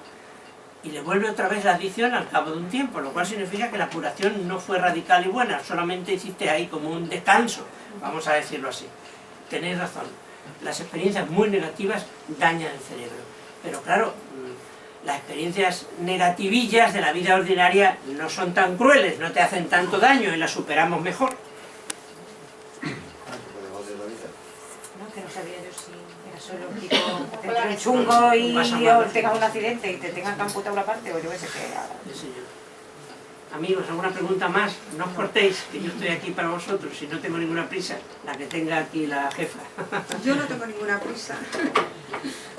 y le vuelve otra vez la adicción al cabo de un tiempo, lo cual significa que la curación no fue radical y buena, solamente hiciste ahí como un descanso, vamos a decirlo así. Tenéis razón, las experiencias muy negativas dañan el cerebro, pero claro, las experiencias negativillas de la vida ordinaria no son tan crueles, no te hacen tanto daño y las superamos mejor. No, que no sabía yo si era solo un tipo que te entre un chungo y o tengas un accidente y te tengan que amputar una parte, o yo qué sé qué. Sí, señor. Amigos, ¿alguna pregunta más? No os cortéis, que yo estoy aquí para vosotros, si no tengo ninguna prisa, la que tenga aquí la jefa. Yo no tengo ninguna prisa.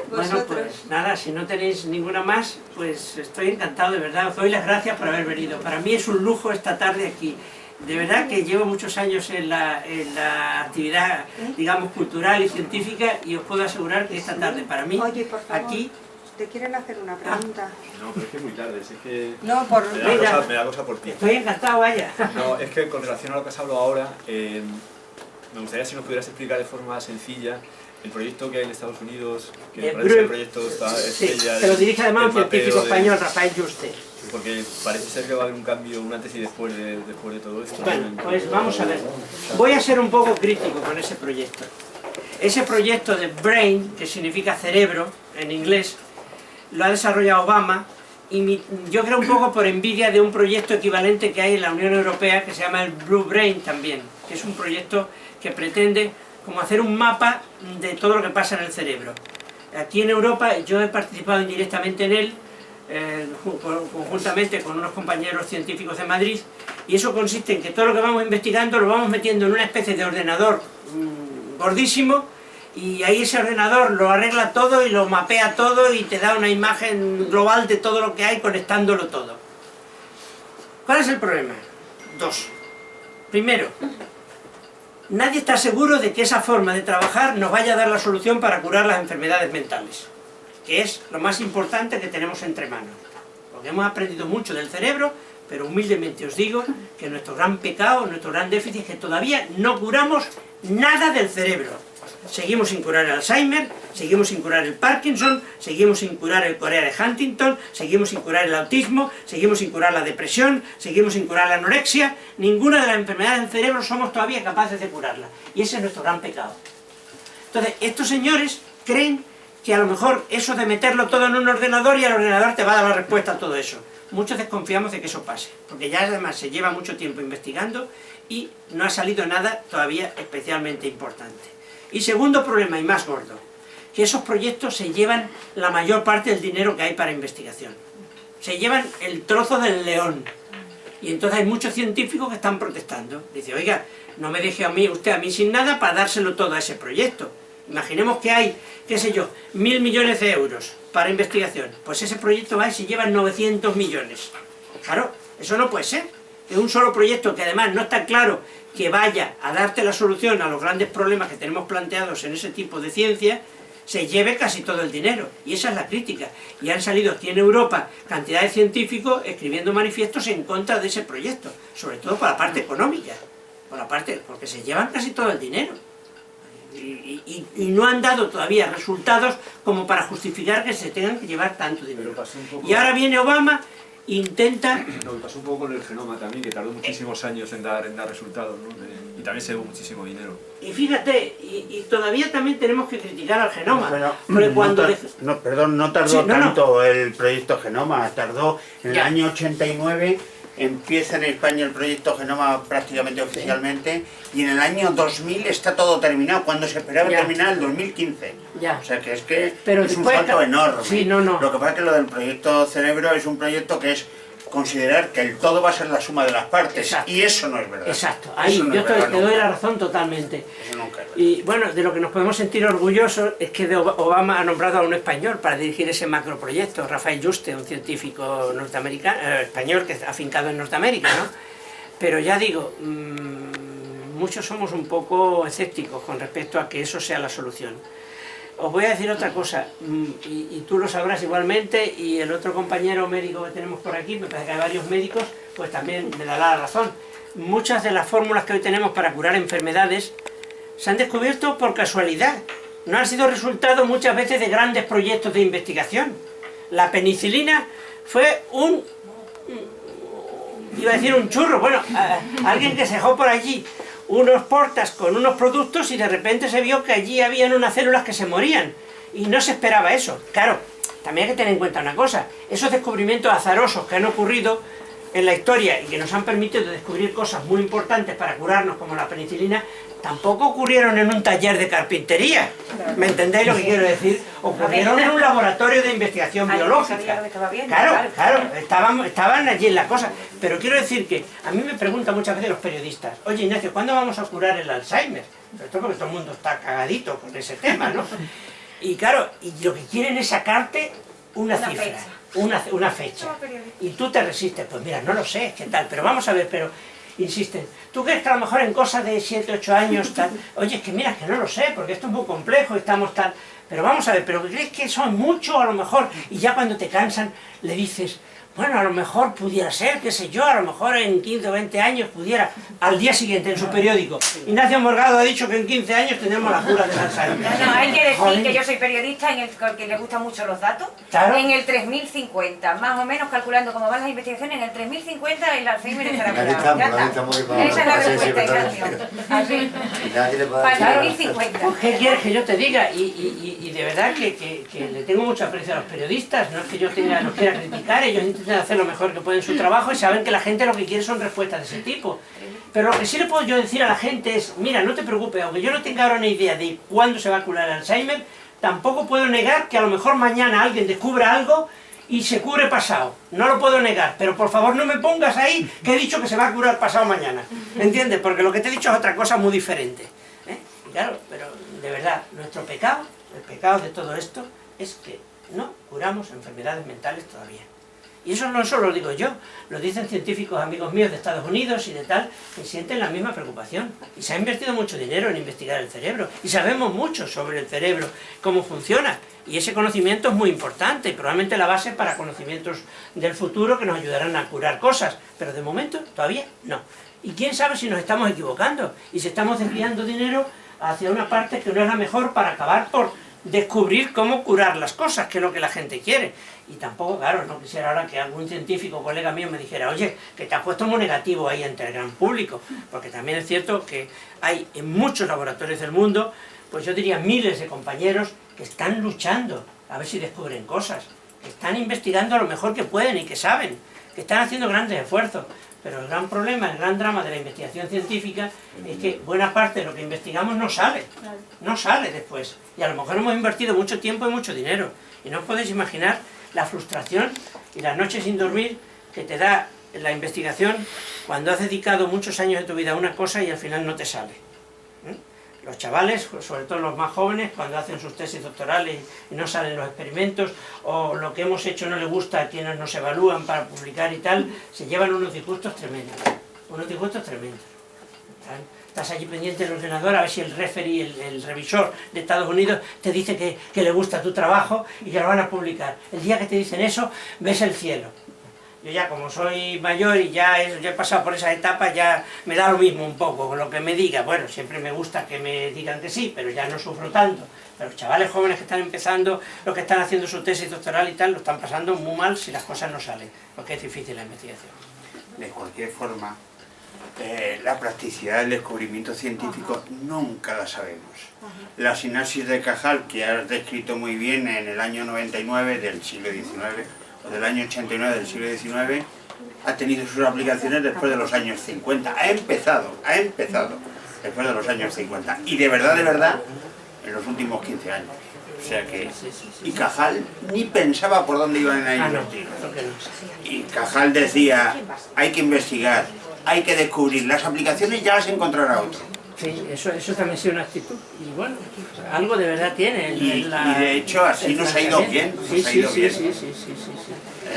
Bueno, pues nada, si no tenéis ninguna más, pues estoy encantado, de verdad, os doy las gracias por haber venido. Para mí es un lujo esta tarde aquí. De verdad que llevo muchos años en la actividad, digamos, cultural y científica, y os puedo asegurar que esta tarde, para mí, Oye, por favor, aquí... ¿te quieren hacer una pregunta? No, pero es que es muy tarde, es que No, por... me da cosa por ti. Estoy encantado, vaya. No, es que con relación a lo que has hablado ahora, me gustaría si nos pudieras explicar de forma sencilla el proyecto que hay en Estados Unidos, que me parece el proyecto Sí, estrella. se lo dirige además un del científico mapeo español, Rafael Yuste. Porque parece ser que va a haber un cambio, un antes y después de todo esto. Bueno, pues vamos a ver. Voy a ser un poco crítico con ese proyecto. Ese proyecto de BRAIN, que significa cerebro en inglés, lo ha desarrollado Obama, y yo creo un poco por envidia de un proyecto equivalente que hay en la Unión Europea que se llama el Blue Brain también, que es un proyecto que pretende como hacer un mapa de todo lo que pasa en el cerebro. Aquí en Europa yo he participado indirectamente en él, conjuntamente con unos compañeros científicos de Madrid, y eso consiste en que todo lo que vamos investigando lo vamos metiendo en una especie de ordenador gordísimo, y ahí ese ordenador lo arregla todo y lo mapea todo y te da una imagen global de todo lo que hay conectándolo todo. ¿Cuál es el problema? 2. Primero, nadie está seguro de que esa forma de trabajar nos vaya a dar la solución para curar las enfermedades mentales, que es lo más importante que tenemos entre manos. Porque hemos aprendido mucho del cerebro, pero humildemente os digo que nuestro gran pecado, nuestro gran déficit es que todavía no curamos nada del cerebro. Seguimos sin curar el Alzheimer, seguimos sin curar el Parkinson, seguimos sin curar el Corea de Huntington, seguimos sin curar el autismo, seguimos sin curar la depresión, seguimos sin curar la anorexia. Ninguna de las enfermedades del cerebro somos todavía capaces de curarla. Y ese es nuestro gran pecado. Entonces, estos señores creen que a lo mejor eso de meterlo todo en un ordenador y el ordenador te va a dar la respuesta a todo eso. Muchos desconfiamos de que eso pase, porque ya además se lleva mucho tiempo investigando y no ha salido nada todavía especialmente importante. Y segundo problema, y más gordo, que esos proyectos se llevan la mayor parte del dinero que hay para investigación. Se llevan el trozo del león. Y entonces hay muchos científicos que están protestando. Dice, oiga, no me deje usted a mí sin nada para dárselo todo a ese proyecto. Imaginemos que hay, qué sé yo, 1.000 millones de euros para investigación. Pues ese proyecto va y se lleva 900 millones. Claro, eso no puede ser. Es un solo proyecto que además no está claro que vaya a darte la solución a los grandes problemas que tenemos planteados en ese tipo de ciencia, se lleve casi todo el dinero. Y esa es la crítica. Y han salido aquí en Europa cantidad de científicos escribiendo manifiestos en contra de ese proyecto, sobre todo por la parte económica, porque se llevan casi todo el dinero. Y no han dado todavía resultados como para justificar que se tengan que llevar tanto dinero. Y ahora viene Obama, intenta... No, pasó un poco con el genoma también, que tardó muchísimos años en dar resultados, ¿no? Y también se llevó muchísimo dinero. Y fíjate, y todavía también tenemos que criticar al genoma. Pero cuando no tardó tanto el proyecto Genoma, tardó en el año 89, empieza en España el proyecto Genoma prácticamente oficialmente, y en el año 2000 está todo terminado, cuando se esperaba terminar el 2015. O sea que es un salto enorme. Sí, Lo que pasa es que lo del proyecto Cerebro es un proyecto que es considerar que el todo va a ser la suma de las partes. Exacto. Y eso no es verdad. Exacto, ahí yo te doy la razón totalmente. Eso nunca es verdad. Y bueno, de lo que nos podemos sentir orgullosos es que Obama ha nombrado a un español para dirigir ese macroproyecto, Rafael Yuste, un científico norteamericano, español que está afincado en Norteamérica, ¿no? Pero ya digo, muchos somos un poco escépticos con respecto a que eso sea la solución. Os voy a decir otra cosa, y tú lo sabrás igualmente, y el otro compañero médico que tenemos por aquí, me parece que hay varios médicos, pues también me dará la razón. Muchas de las fórmulas que hoy tenemos para curar enfermedades se han descubierto por casualidad. No han sido resultado muchas veces de grandes proyectos de investigación. La penicilina fue iba a decir un churro, bueno, alguien que se dejó por allí unos portas con unos productos y de repente se vio que allí habían unas células que se morían y no se esperaba eso. Claro, también hay que tener en cuenta una cosa, esos descubrimientos azarosos que han ocurrido en la historia y que nos han permitido descubrir cosas muy importantes para curarnos como la penicilina, tampoco ocurrieron en un taller de carpintería, ¿me entendéis lo que quiero decir? Ocurrieron en un laboratorio de investigación biológica. Claro, estaban allí en la cosa. Pero quiero decir que a mí me preguntan muchas veces los periodistas, oye Ignacio, ¿cuándo vamos a curar el Alzheimer? Sobre todo porque todo el mundo está cagadito con ese tema, ¿no? Y claro, y lo que quieren es sacarte una cifra, una fecha. Y tú te resistes, pues mira, no lo sé, ¿qué tal? Pero vamos a ver, pero... insisten, ¿tú crees que a lo mejor en cosas de 7, 8 años tal? Oye, es que mira, que no lo sé, porque esto es muy complejo, estamos tal... Pero vamos a ver, ¿pero crees que son mucho a lo mejor? Y ya cuando te cansan, le dices, bueno, a lo mejor pudiera ser, qué sé yo, a lo mejor en 15 o 20 años pudiera... Al día siguiente, en su periódico, Ignacio Morgado ha dicho que en 15 años tendremos la cura del Alzheimer. No, hay que decir que yo soy periodista que le gustan mucho los datos. Claro. En el 3050, más o menos calculando cómo van las investigaciones, en el 3050 el Alzheimer estará curado. Ya está. Esa es la respuesta, Ignacio. Así. Para el 3050. Pues, ¿qué quieres que yo te diga? Y de verdad que le tengo mucho aprecio a los periodistas, no es que yo los quiera criticar, ellos intentan hacer lo mejor que pueden su trabajo y saben que la gente lo que quiere son respuestas de ese tipo. Pero lo que sí le puedo yo decir a la gente es, mira, no te preocupes, aunque yo no tenga ahora una idea de cuándo se va a curar el Alzheimer, tampoco puedo negar que a lo mejor mañana alguien descubra algo y se cure pasado. No lo puedo negar, pero por favor no me pongas ahí que he dicho que se va a curar pasado mañana. ¿Entiendes? Porque lo que te he dicho es otra cosa muy diferente. Y claro, pero de verdad, nuestro pecado, el pecado de todo esto, es que no curamos enfermedades mentales todavía. Y eso no solo lo digo yo, lo dicen científicos amigos míos de Estados Unidos y de tal, que sienten la misma preocupación. Y se ha invertido mucho dinero en investigar el cerebro. Y sabemos mucho sobre el cerebro, cómo funciona. Y ese conocimiento es muy importante, y probablemente la base para conocimientos del futuro que nos ayudarán a curar cosas. Pero de momento todavía no. Y quién sabe si nos estamos equivocando y si estamos desviando dinero hacia una parte que no es la mejor para acabar por descubrir cómo curar las cosas, que es lo que la gente quiere. Y tampoco, claro, no quisiera ahora que algún científico, colega mío, me dijera, oye, que te has puesto muy negativo ahí entre el gran público, porque también es cierto que hay en muchos laboratorios del mundo, pues yo diría miles de compañeros que están luchando a ver si descubren cosas, que están investigando lo mejor que pueden y que saben, que están haciendo grandes esfuerzos. Pero el gran problema, el gran drama de la investigación científica es que buena parte de lo que investigamos no sale después. Y a lo mejor hemos invertido mucho tiempo y mucho dinero. Y no os podéis imaginar la frustración y las noches sin dormir que te da la investigación cuando has dedicado muchos años de tu vida a una cosa y al final no te sale. Los chavales, sobre todo los más jóvenes, cuando hacen sus tesis doctorales y no salen los experimentos, o lo que hemos hecho no le gusta a quienes nos evalúan para publicar y tal, se llevan unos disgustos tremendos. Unos disgustos tremendos. Estás allí pendiente del ordenador a ver si el referee, el revisor de Estados Unidos te dice que le gusta tu trabajo y que lo van a publicar. El día que te dicen eso, ves el cielo. Yo ya como soy mayor y ya he pasado por esa etapa, ya me da lo mismo un poco con lo que me diga. Bueno, siempre me gusta que me digan que sí, pero ya no sufro tanto. Pero los chavales jóvenes que están empezando, los que están haciendo su tesis doctoral y tal, lo están pasando muy mal si las cosas no salen, porque es difícil la investigación. De cualquier forma, la practicidad del descubrimiento científico nunca la sabemos. La sinapsis de Cajal, que has descrito muy bien en el año 99 del siglo XIX, o del año 89 del siglo XIX, ha tenido sus aplicaciones después de los años 50. Ha empezado después de los años 50. Y de verdad, en los últimos 15 años. O sea que... Y Cajal ni pensaba por dónde iban a ir los tiros. Y Cajal decía, hay que investigar, hay que descubrir, las aplicaciones ya las encontrará otro. Sí, eso también ha sido una actitud. Y bueno, algo de verdad tiene. Y de hecho así nos ha ido bien. Sí.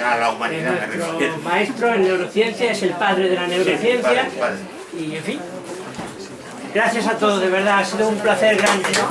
A la humanidad me refiero. Nuestro maestro en neurociencia es el padre de la neurociencia. Sí, padre. Y en fin, gracias a todos, de verdad, ha sido un placer grande, ¿no?